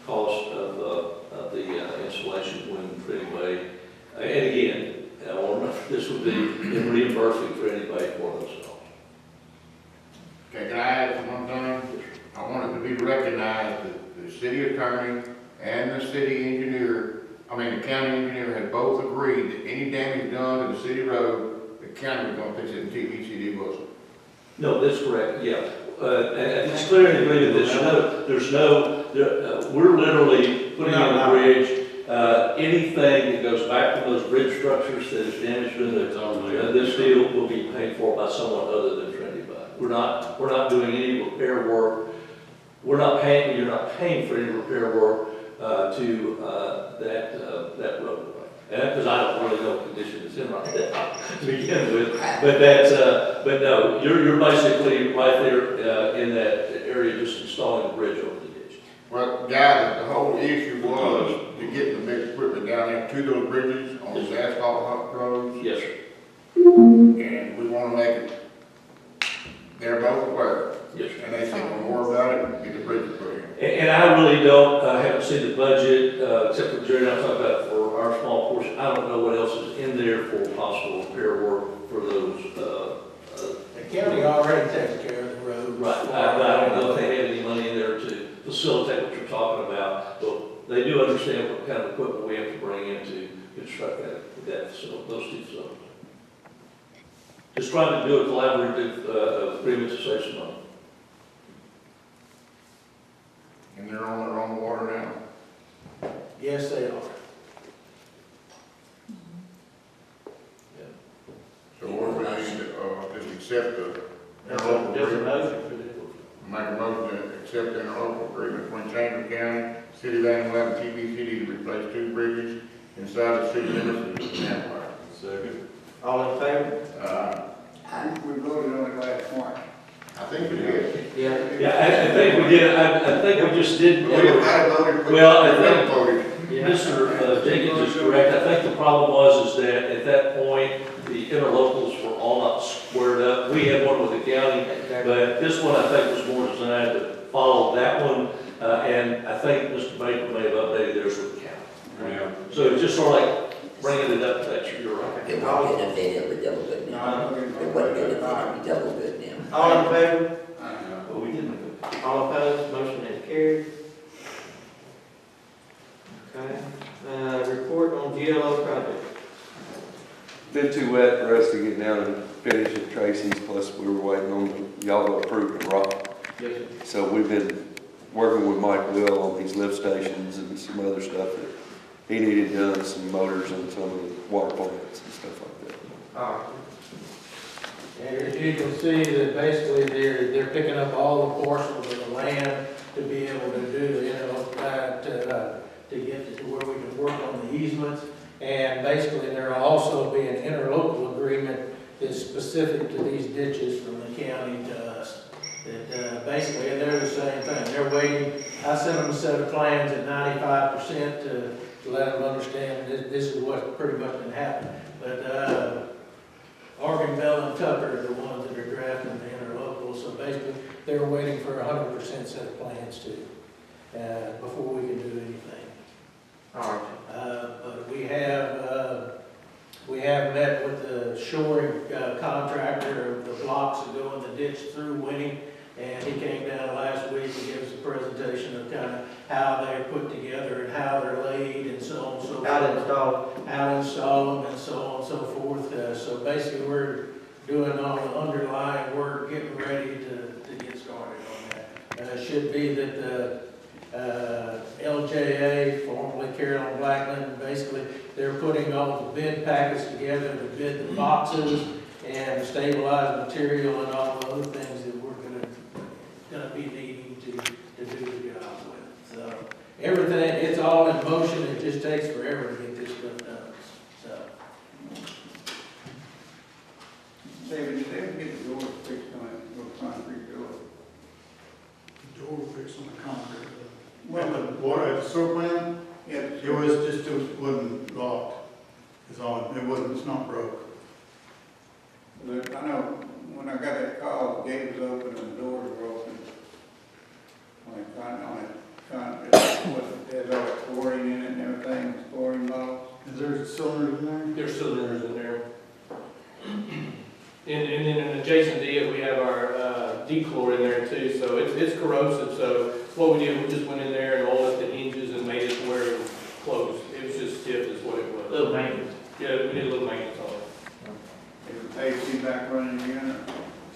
cost of the installation when Trinity Bay. And again, I want to remember, this would be in reimbursing Trinity Bay for those costs. Okay, can I add one thing? I want it to be recognized that the city attorney and the city engineer the county engineer had both agreed that any damage done to the city road, the county was gonna fix it until ECD wasn't. No, that's correct, yeah. And it's clear and agreed that we're literally putting in the bridge, anything that goes back from those bridge structures that is damaged in this deal will be paid for by someone other than Trinity. We're not doing any repair work. You're not paying for any repair work, to that roadway. And because I don't really know what condition it's in right now to begin with, but no, you're basically right there, in that area, just installing the bridge over the ditch. Well, guys, the whole issue was to get the big equipment down there to those bridges on these asphalt roads. Yes, sir. And we wanna make it, they're both aware. Yes, sir. And they said, don't worry about it, get the bridges put in. And I really don't, haven't seen the budget, except for Jerry and I talked about for our small portion. I don't know what else is in there for possible repair work for those, The county already takes care of the road. right. I don't know if they have any money in there to facilitate what you're talking about, but they do understand what kind of equipment we have to bring in to construct that facility, those two facilities. Just trying to do a collaborative, agreement to save some money. And they're on the water now. Yes, they are. So what we need to, just accept the Just interlocal a agreement. motion for this. Make a motion to accept the interlocal agreement between Chambers County, City of 911, TBCD to replace 2 bridges inside the city limits of Nampa. Second. All in favor? We voted on it last March. I think we did. Yeah. Yeah, I think we did, I think we just didn't. We had voted. Well, I think- voted. Mr. Jenkins is correct. I think the problem was is that at that point, the interlocals were all not squared up. We had one with the county, but this one I think was more designed to follow that one. And I think Mr. Baker may have updated theirs with the county. Yeah. So it's just sort of like bringing it up to that, you're right. It won't get offended with double good now. It wasn't good offended with double good now. All in favor? But we didn't. All opposed? Motion is carried. Okay. Report on GLO project. Been too wet for us to get down and finish at Tracy's, plus we were waiting on y'all to approve the rock. Yes, sir. So we've been working with Mike Will on these lift stations and some other stuff that he needed done, some motors and some of the water plants and stuff like that. All right. And as you can see that basically they're picking up all the portions of the land to be able to do the to get to where we can work on the easements. And basically there'll also be an interlocal agreement that's specific to these ditches from the county to us. That basically they're the same thing. They're waiting. I sent them a set of plans at 95% to let them understand this is what's pretty much been happening. But Oregon, Bell, and Tucker are the ones that are drafting the interlocal, so basically, they're waiting for 100% set of plans too, before we can do anything. All right. But we have met with the shoring contractor of the blocks that go in the ditch through Winnie, and he came down last week to give us a presentation of kind of how they're put together and how they're laid and so on and so forth. How to install. How to install them and so on and so forth. So basically, we're doing all the underlying work, getting ready to get started on that. It should be that the LJA, formerly Carolyn Blackman, basically, they're putting all the bid packets together to bid the boxes and stabilize material and all the other things that we're gonna be needing to do the job with. So everything, it's all in motion. It just takes forever to get this stuff done. So. David, did they ever get the door fixed on it, little concrete door? Door fixed on the concrete. Well, the water at the sewer plant, Yeah. it wasn't locked. It's not broke. But I know, when I got that call, the gate was open and the doors were open. There's all that chlorine in it and everything, chlorine bottles. Is there cylinders in there? There's cylinders in there. And then in adjacent to it, we have our dechlor in there too, so it's corrosive, so what we did, we just went in there and oiled up the hinges and made it where it was closed. It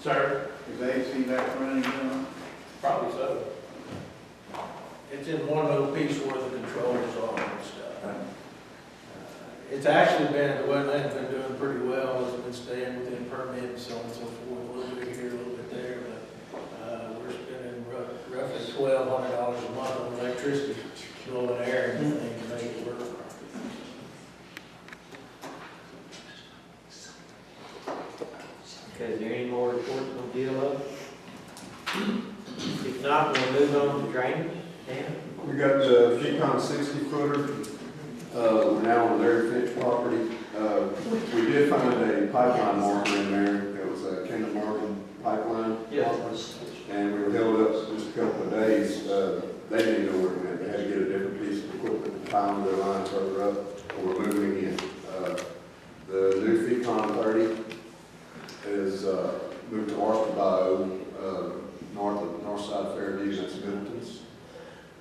Sir, Is AC that running down? probably so. It's in one little piece where the controls are and stuff. It's actually been, the wetland's been doing pretty well, it's been staying within permit and so on and so forth, a little bit here, a little bit there, but, we're spending roughly $1,200 a month on electricity, blowing air and everything to make it work. Okay, is there any more reports on DLO? If not, we'll move on to drainage. Dan? We got the Fecon 60 footer, we're now on their Finch property. We did find a pipeline marker in there, it was a Kinder Morgan pipeline. Yes. And we were held up just a couple of days, they didn't know where it went, they had to get a different piece of equipment to pound their line further up, and we're moving in. The new Fecon 30 is moved to Arthur Bio, north side of Fairview, that's Middleton's.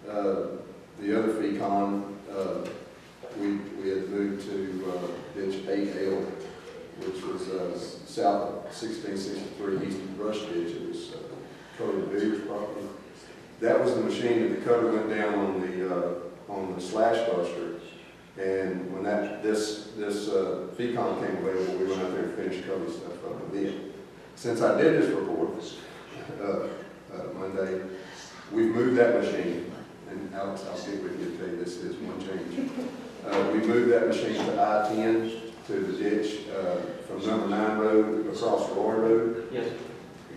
The other Fecon, we had moved to ditch 8L, which was south of 1663 East of Brush Ditch. It was Cody Beaver's property. That was the machine that the cutter went down on the slash buster. And when this Fecon came available, we went out there and finished Cody's stuff up with it. Since I did this report Monday, we've moved that machine. And Alex, I'll get with you to tell you this is one change. We moved that machine to I-10 to the ditch from number 9 road across Roy Road. Yes.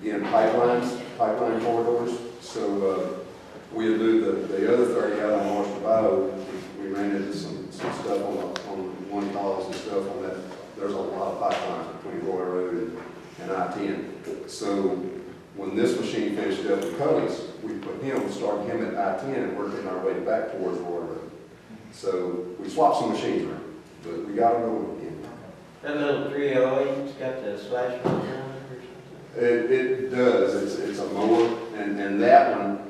Again, pipeline corridors. So we had moved the other 30 out on Marshall Bio. We ran into some stuff on one cause and stuff on that. There's a lot of pipelines between Roy Road and I-10. So when this machine finished up with Cully's, we started him at I-10 and working our way back towards Roy Road. So we swapped some machines around, but we got them going again. That little 308's got the slash motor on it or something? It does. It's a mower, and that one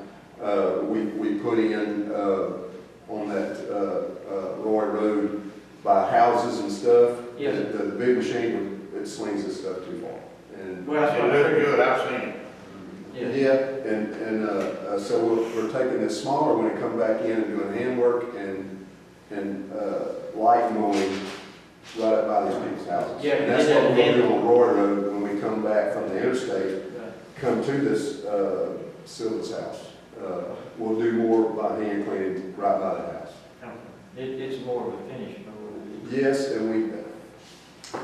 we put in on that Roy Road by houses and stuff. Yes. The big machine, it slings this stuff too far. And Well, that's It what I looked figured. good, I've seen it. yeah, and so we're taking this smaller one and come back in and doing handwork and light mowing right up by these people's houses. Yeah, And that's you did what that we'll do on Roy Road when we come back from the interstate, come to this Silva's house. We'll do more by hand cleaning right by the house. It's more of a finish mower. Yes, and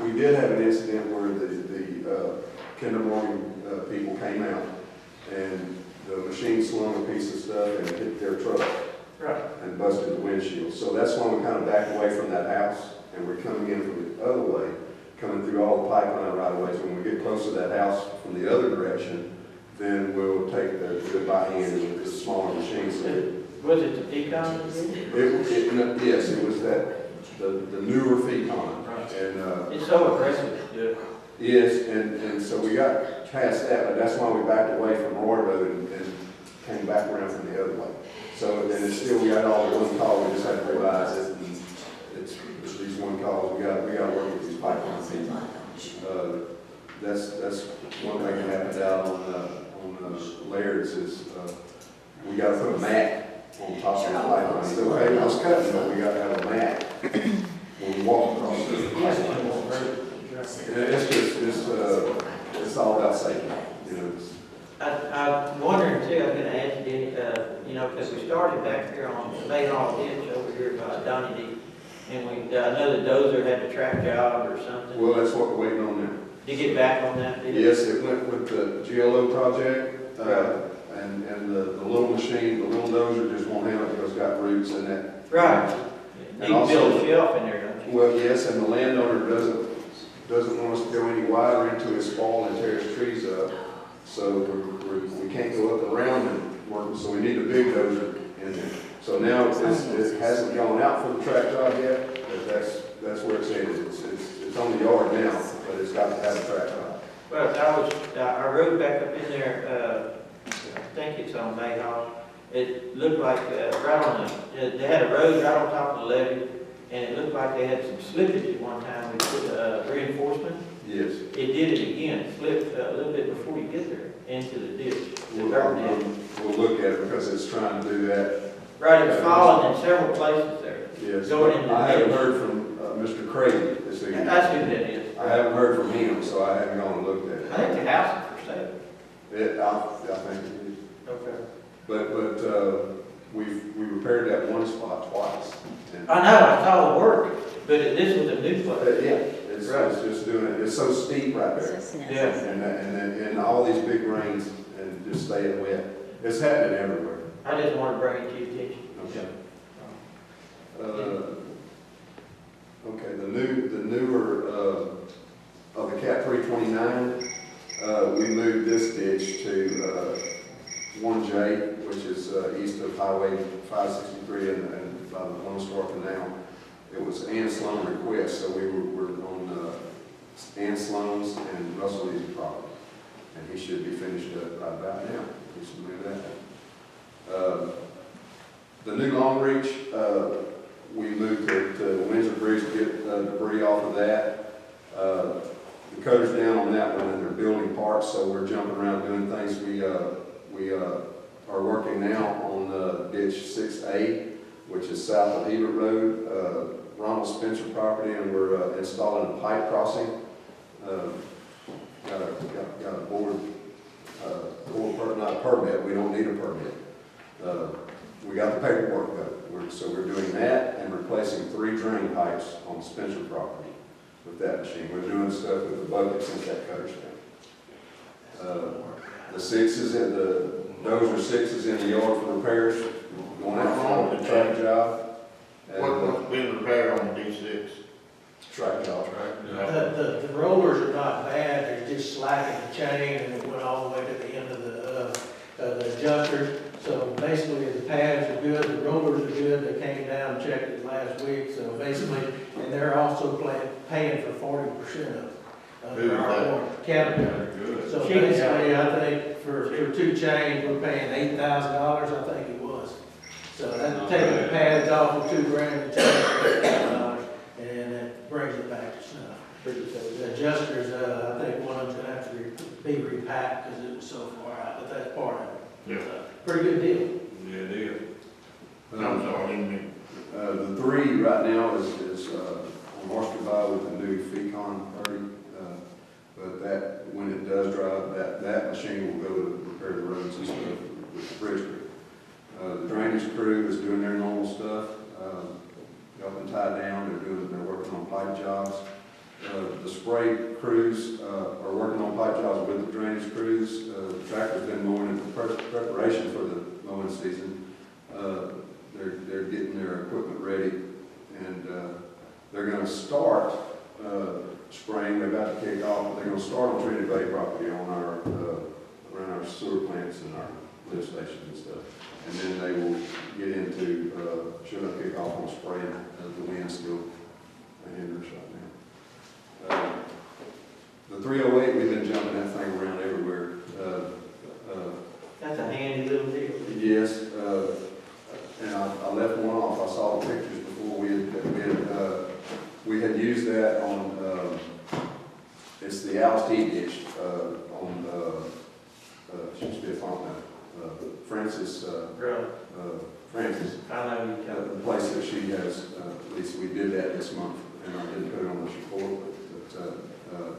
we did have an incident where the Kinder Morgan people came out and the machine slung a piece of stuff and hit their truck. Right. And busted the windshield. So that's when we kind of backed away from that house and we're coming in from the other way, coming through all the pipeline right of ways. When we get close to that house from the other direction, then we'll take the by hand with the smaller machines. Was it the Fecon? Yes, it was the newer Fecon. Right. And It's so aggressive. Yeah. yes, and so we got past that, but that's why we backed away from Roy Road and came back around from the other way. So then it's still, we got all the one call, we just have to revise it, and it's these one calls, we got to work with these pipeline people. That's one thing that happened out on Laird's is, we got to put a mat on top of the pipeline. So, hey, I was cutting, but we got to have a mat when we walk across the pipeline. It's just, it's all about safety, you know. I'm wondering too, I'm gonna ask you, because we started back here on the main hall ditch over here by Donnie D. And I know the dozer had a track job or something. Well, that's what we're waiting on now. Did you get back on that? Yes, it went with the GLO project, and the little machine, the little dozer just won't handle it because it's got roots in that. Right. And You can build a shelf in there, don't you? Well, yes, and the landowner doesn't want us to go any wider into his fall and tear his trees up. So we can't go up around and work, so we need a big dozer in there. So now it hasn't gone out for the track job yet, but that's where it's headed. It's on the yard now, but it's got to have a track job. Well, I rode back up in there, I think it's on May Hall. It looked like right on they had a road right on top of the levee, and it looked like they had some slippage at one time. We put reinforcement Yes. It did it again, slipped a little bit before you get there into the ditch. The dirt did. We'll look at it because it's trying to do that. Right, it was falling in several places there. Yes. Going into the I haven't ditch. heard from Mr. Craig this evening. That's who that is. I haven't heard from him, so I haven't gone and looked at it. I think the house is for sale. I think it is. Okay. But we repaired that one spot twice. And- I know, I saw the work, but this was a new place. Yeah, it's just doing it, it's so steep right there. Yeah. And all these big rains and just staying wet. It's happening everywhere. I just want to bring it to your attention. Okay. Okay, the newer, of the Cat 329, we moved this ditch to, 1J, which is, east of Highway 563 and by the Lone Star Canal. It was Ann Sloan request, so we were on, Ann Sloan's and Russell Lee's property. And he should be finished up right about now. We should move that. The new Long Reach, we moved to Windsor Bridge to get debris off of that. The coder's down on that one and they're building parts, so we're jumping around doing things. We are working now on ditch 6A, which is south of Hebert Road, Ronald Spencer property, and we're installing a pipe crossing. Got a board, not a permit, we don't need a permit. We got the paperwork though, so we're doing that and replacing 3 drain pipes on Spencer property with that machine. We're doing stuff with the bucket since that cutter's down. The 6s in dozer 6s in the yard for repairs, going out for the track job. What's been repaired on the D6? Track job. The rollers are not bad, they're just slacking the chain and it went all the way to the end of the adjuster. So basically the pads are good, the rollers are good, they came down and checked it last week. So basically, and they're also paying for 40% of Who is our Caterpillar. So basically, I think for 2 chains, we're paying $8,000, I think it was. So that's taking the pads off of $2 grand and $8,000, and it brings it back to snuff. The adjusters, I think one of them's gonna have to be repacked because it was so far out, but that's part of it. Yeah. Pretty good deal. Yeah, it is. I'm sorry, The 3 right now is on horse goodbye with the new Fecon 30. But that, when it does drive, that machine will go to repair the roads and stuff with the bridge crew. The drainage crew is doing their normal stuff, helping tie down. They're working on pipe jobs. The spray crews are working on pipe jobs with the drainage crews. The tractor's been mowing in preparation for the mowing season. They're getting their equipment ready, and they're going to start spraying. They're about to kick off. They're going to start on Trinity Bay property on around our sewer plants and our lift stations and stuff. And then they will get into should I kick off on spraying. The wind's still a hindrance right now. The 308, we've been jumping that thing around everywhere. That's a handy little deal. Yes, and I left one off. I saw the pictures before we had used that on, it's the Alice T ditch, on, should be a phone now, Francis, Francis. I know you The place that she has, at least we did that this month, and I didn't put it on this report, but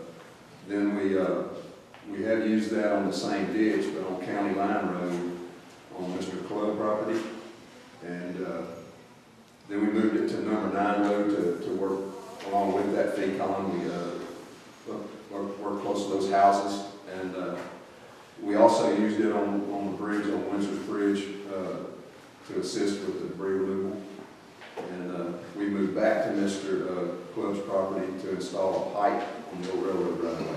then we have used that on the same ditch, but on County Line Road on Mr. Club property. And then we moved it to number 9 road to work along with that Fecon. We work close to those houses. And we also used it on the bridge, on Windsor's Bridge, to assist with the debris removal. And we moved back to Mr. Club's property to install a pipe on the old railroad right away.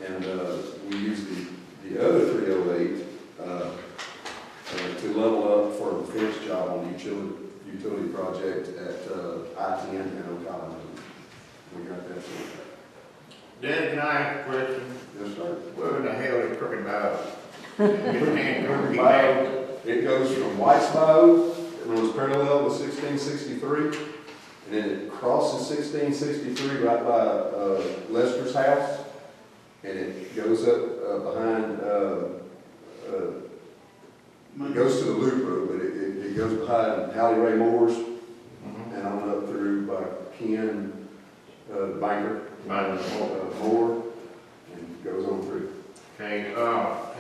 And we used the other 308 to level up for the first job on the utility project at I-10 and Ocala. We got that sorted. Dan, can I ask a question? Yes, sir. Where in the hell is Crooked Bow? It goes from Whitesboro, it runs parallel to 1663, and then it crosses 1663 right by Lester's house, and it goes up behind, it goes to the loop road, but it goes behind Hallie Ray Moore's, and on up through by Ken, Banker, Moore, and goes on through. Okay,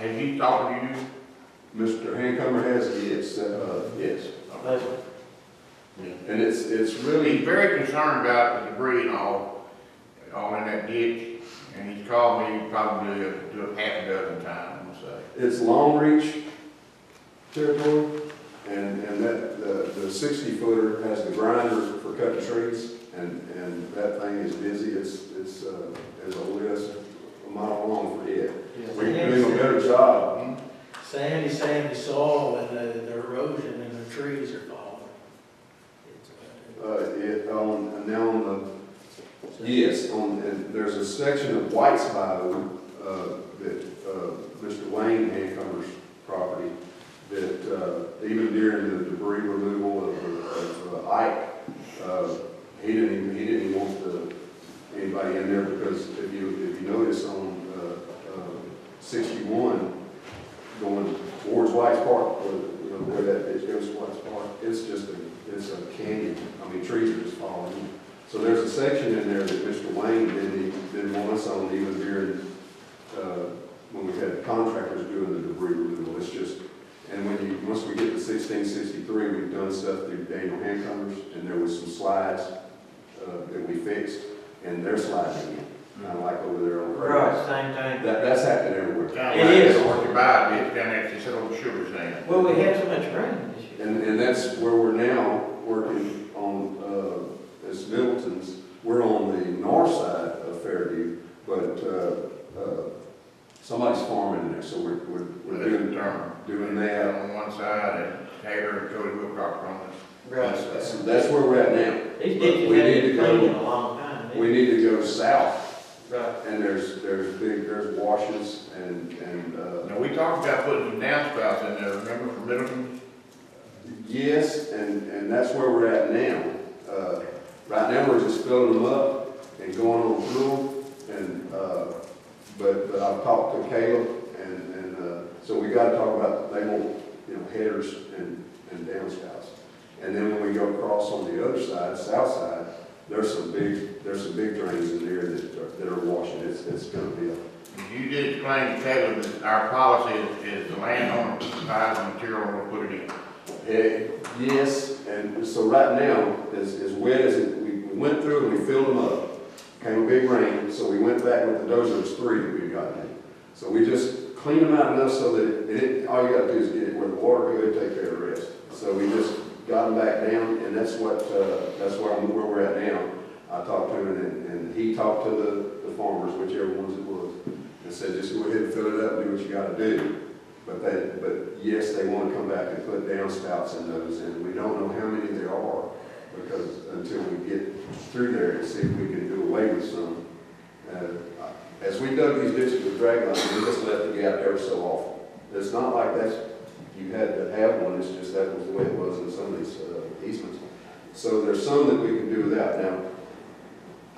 have you talked to you? Mr. Hancomer has, yes, yes. And it's really, He's very concerned about the debris and all in that ditch, and he's called me probably a half a dozen times, I'm gonna say. it's long reach territory, and that, the 60-footer has the grinder for cutting trees, and that thing is busy, it's a list a mile long for it. We're doing a better job. Sandy soil and the erosion and the trees are falling. Yes, and there's a section of White's Bayou, that, Mr. Wayne Hancomer's property, that, even during the debris removal of Ike, he didn't even want anybody in there, because if you notice on, 61, going towards White's Park, where that ditch goes to White's Park, it's a canyon. I mean, trees are just falling in. So there's a section in there that Mr. Wayne didn't want us on, even during, when we had contractors doing the debris removal. It's just, and once we get to 1663, we've done stuff through Daniel Hancomer's, and there was some slides, that we fixed, and they're sliding in. Kind of like over there on the Right, same thing. That's happening everywhere. Kind It of like is. that Orchard Bayou ditch down there, they said on the sugar stand. Well, we had so much rain this year. And that's where we're now working on, as Middleton's, we're on the north side of Fairview, but, somebody's farming in there, so we're doing that. On one side, and Taylor and Cody Wilcox on this. Right. That's where we're at now. These But ditches we need haven't to been cleaned in go, a long time. we need to go south, Right. and there's washes and, Now, we talked about putting some downspouts in there, remember, for Middleton? yes, and that's where we're at now. Right now, we're just filling them up and going on through them, and, but I've talked to Caleb, and so we gotta talk about, they want, headers and downspouts. And then when we go across on the other side, south side, there's some big drains in there that are washing. It's gonna be You did explain to Caleb that our policy is the landowner provides the material and we'll put it in. Yes, and so right now, as wet as it, we went through and we filled them up. Came a big rain, so we went back with the dozer, there's 3 that we got in. So we just cleaned them out enough so that all you gotta do is get it where the water good, take care of the rest. So we just got them back down, and that's where we're at now. I talked to him, and he talked to the farmers, whichever ones it was, and said, just go ahead and fill it up and do what you gotta do. But yes, they want to come back and put downspouts in those, and we don't know how many there are, because until we get through there and see if we can do away with some. As we dug these ditches with drag lines, we just left the gap ever so often. It's not like you had to have one, it's just that was the way it was in some of these easements. So there's some that we can do without. Now,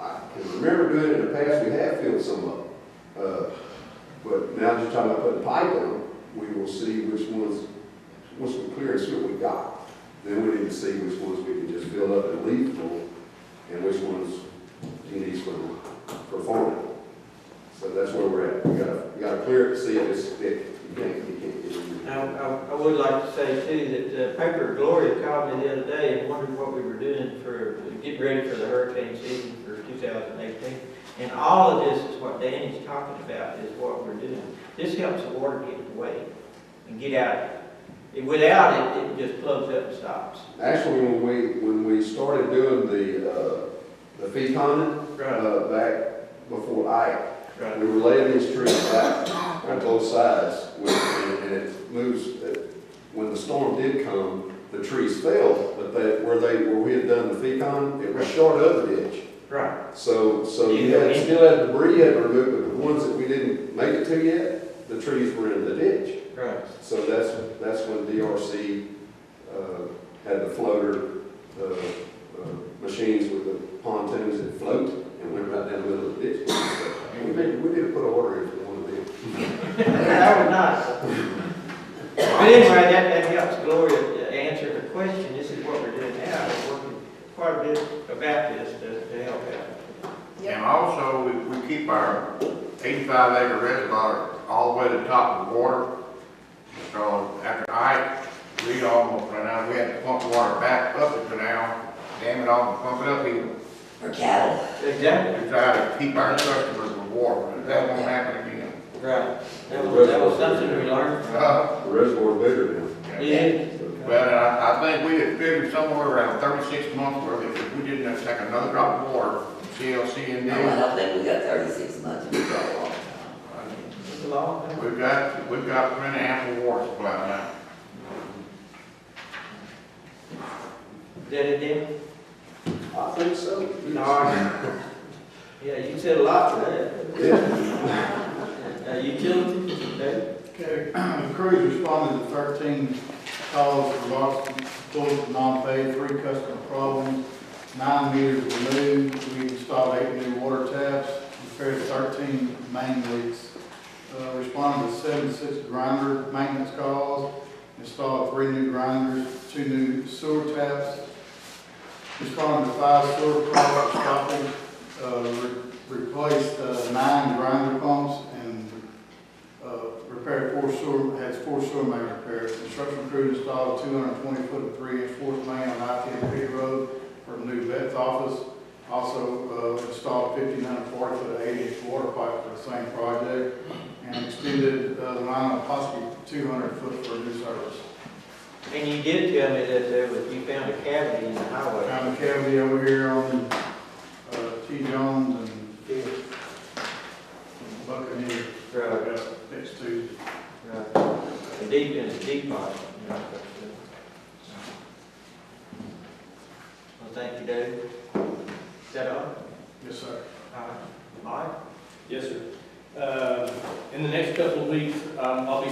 I can remember doing it in the past, we have filled some up. But now just talking about putting pipe in, we will see which ones, once we clear and see what we got, then we need to see which ones we can just fill up and leave full, and which ones he needs for farming. So that's where we're at. We gotta clear it to see if it's thick. You can't get it in. I would like to say too, that Paper Gloria called me the other day and wondered what we were doing for getting ready for the hurricane season for 2018. And all of this is what Danny's talking about, is what we're doing. This helps the water get away and get out. Without it, it just plugs up and stops. Actually, when we started doing the fee ponding, back before Ike, we were laying these trees back on both sides, and it moves. When the storm did come, the trees fell, but where we had done the fee pond, it was short of the ditch. Right. So you still had debris you had to remove, but the ones that we didn't make it to yet, the trees were in the ditch. Right. So that's when DRC had the floater machine machines with the pontoons that float and went right down the middle of the ditch. We need to put an order in for one of them. That was nice. But anyway, that helps Gloria to answer her question. This is what we're doing now. We're working quite a bit about this to help out. And also, we keep our 85-acre reservoir all the way to the top of the water. So after Ike, we almost ran out. We had to pump water back up the canal, dam it off, and pump it up here. For cattle. Exactly. We try to keep our customers with water, but that won't happen again. Right. That was something we learned. The reservoir's bigger now. Yeah. But I think we had figured somewhere around 36 months worth, if we didn't have to take another drop of water from CLC and No, I don't think we got 36 months, we got a long time. It's a long time. we've got plenty ample water supply now. Is that it, Dan? I think so. All right. Yeah, you said a lot for that. Yeah. Utilities, Dave? Okay, the crews responded to 13 calls for lost tools non-paid, 3 customer problems, 9 meters removed. We installed 8 new water taps, repaired 13 main leaks. Responded to 76 grinder maintenance calls, installed 3 new grinders, 2 new sewer taps. Responded to 5 sewer products stopping, replaced 9 grinder pumps and repaired 4 sewer main repairs. Construction crew installed 220 foot of 3-inch force main on I-10 Road for a new vet's office. Also installed 1,540 foot of 8-inch water pipe for the same project and extended the line of possibly 200 foot for a new service. And you did tell me that you found a cavity in the highway. Found a cavity over here on T. Jones and Buccaneer. Right. Next Tuesday. Right. The deep part. Well, thank you, Dave. Is that all? Yes, sir. All right. Yes, sir. In the next couple of weeks, I'll be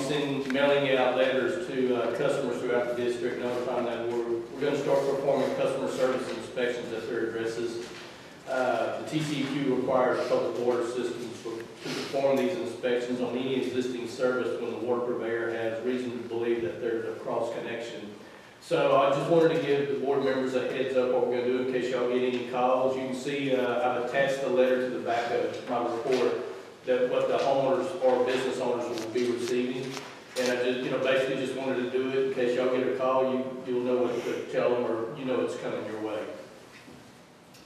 mailing out letters to customers throughout the district, notifying them we're going to start performing customer service inspections at their addresses. The TCEQ requires public water systems to perform these inspections on any existing service when the water purveyor has reason to believe that there's a cross connection. So I just wanted to give the board members a heads up what we're going to do in case y'all get any calls. You can see I've attached the letter to the back of my report that what the homeowners or business owners will be receiving. And I just, basically just wanted to do it in case y'all get a call, you'll know what to tell them, or it's coming your way.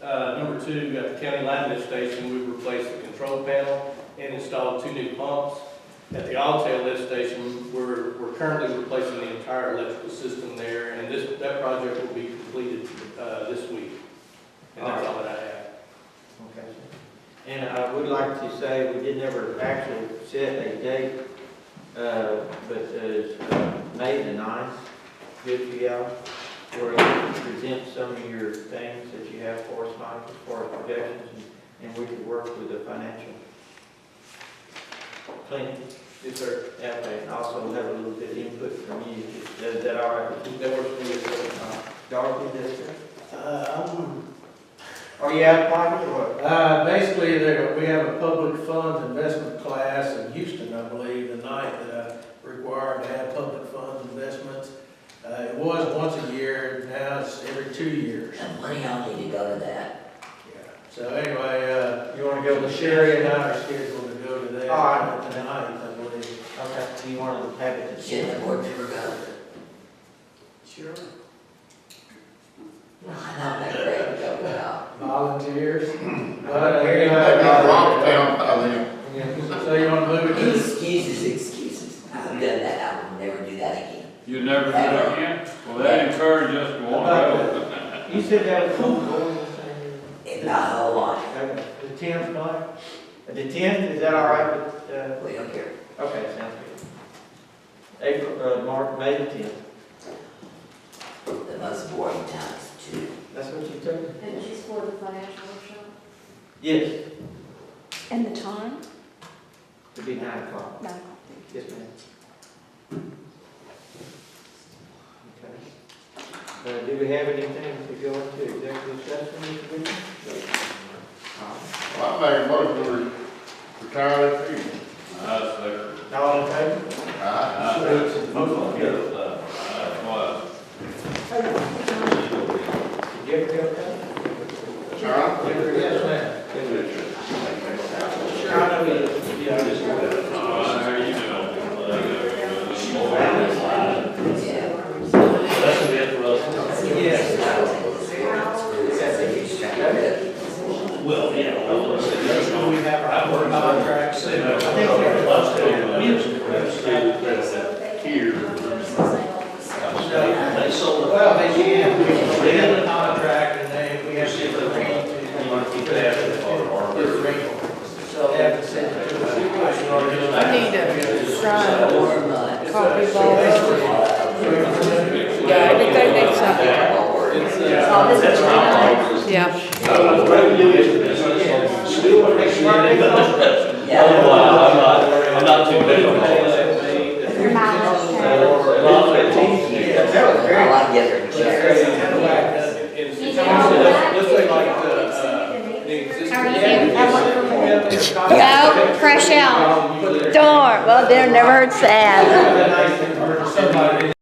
Number 2, at the county line lift station, we replaced the control panel and installed 2 new pumps. At the Alltail lift station, we're currently replacing the entire electrical system there, and that project will be completed this week. And that's all that I have. Okay. And I would like to say we did never actually set a date, but it's May the 9th, good for y'all, where you can present some of your things that you have for us, Mike, as far as projections, and we could work with the financial planning. Yes, sir. Okay, and also have a little bit of input from you. Is that all right with you? That works for me as well. Dorothy, is that Are you out of pocket or what? Basically, we have a public funds investment class in Houston, I believe, the night that I required to have public funds investments. It was once a year, now it's every 2 years. And when y'all need to go to that? Yeah. So anyway, You want to go with Sherry and I are scheduled to go to that All right. tonight, I believe. Okay, so you want to have it Should the board member go? Sure. No, I know that great to go without. Volunteers. So you want to move it to? Excuses. I've done that, I will never do that again. You never do it again? Well, that encouraged us to want to go. You said that was cool. In my whole life, The 10th, Mike? The 10th, is that all right with, we don't care. okay, sounds good. May the 10th. The most boring times too. That's what you told me? And it's for the financial workshop? Yes, And the time? it'll be 9 o'clock. 9 o'clock. Yes, ma'am. Okay. Do we have anything to go into executive session, Mr. Bishop? Well, I make a motion to retire that fee. All in favor? Jeffrey, okay? Yes, ma'am. Sure, I know you. Yes. Well, yeah. We have our contracts and. Here. They sold it. Well, they can, we have a contract and they, we have to agree to. So they have to send it to us. I need to sign copy of all this. Yeah, everything needs something. Yeah. I'm not too big on all that. Your mileage I like getting Let's say like the existing. No, fresh out. Darn, well, they never heard sad. Somebody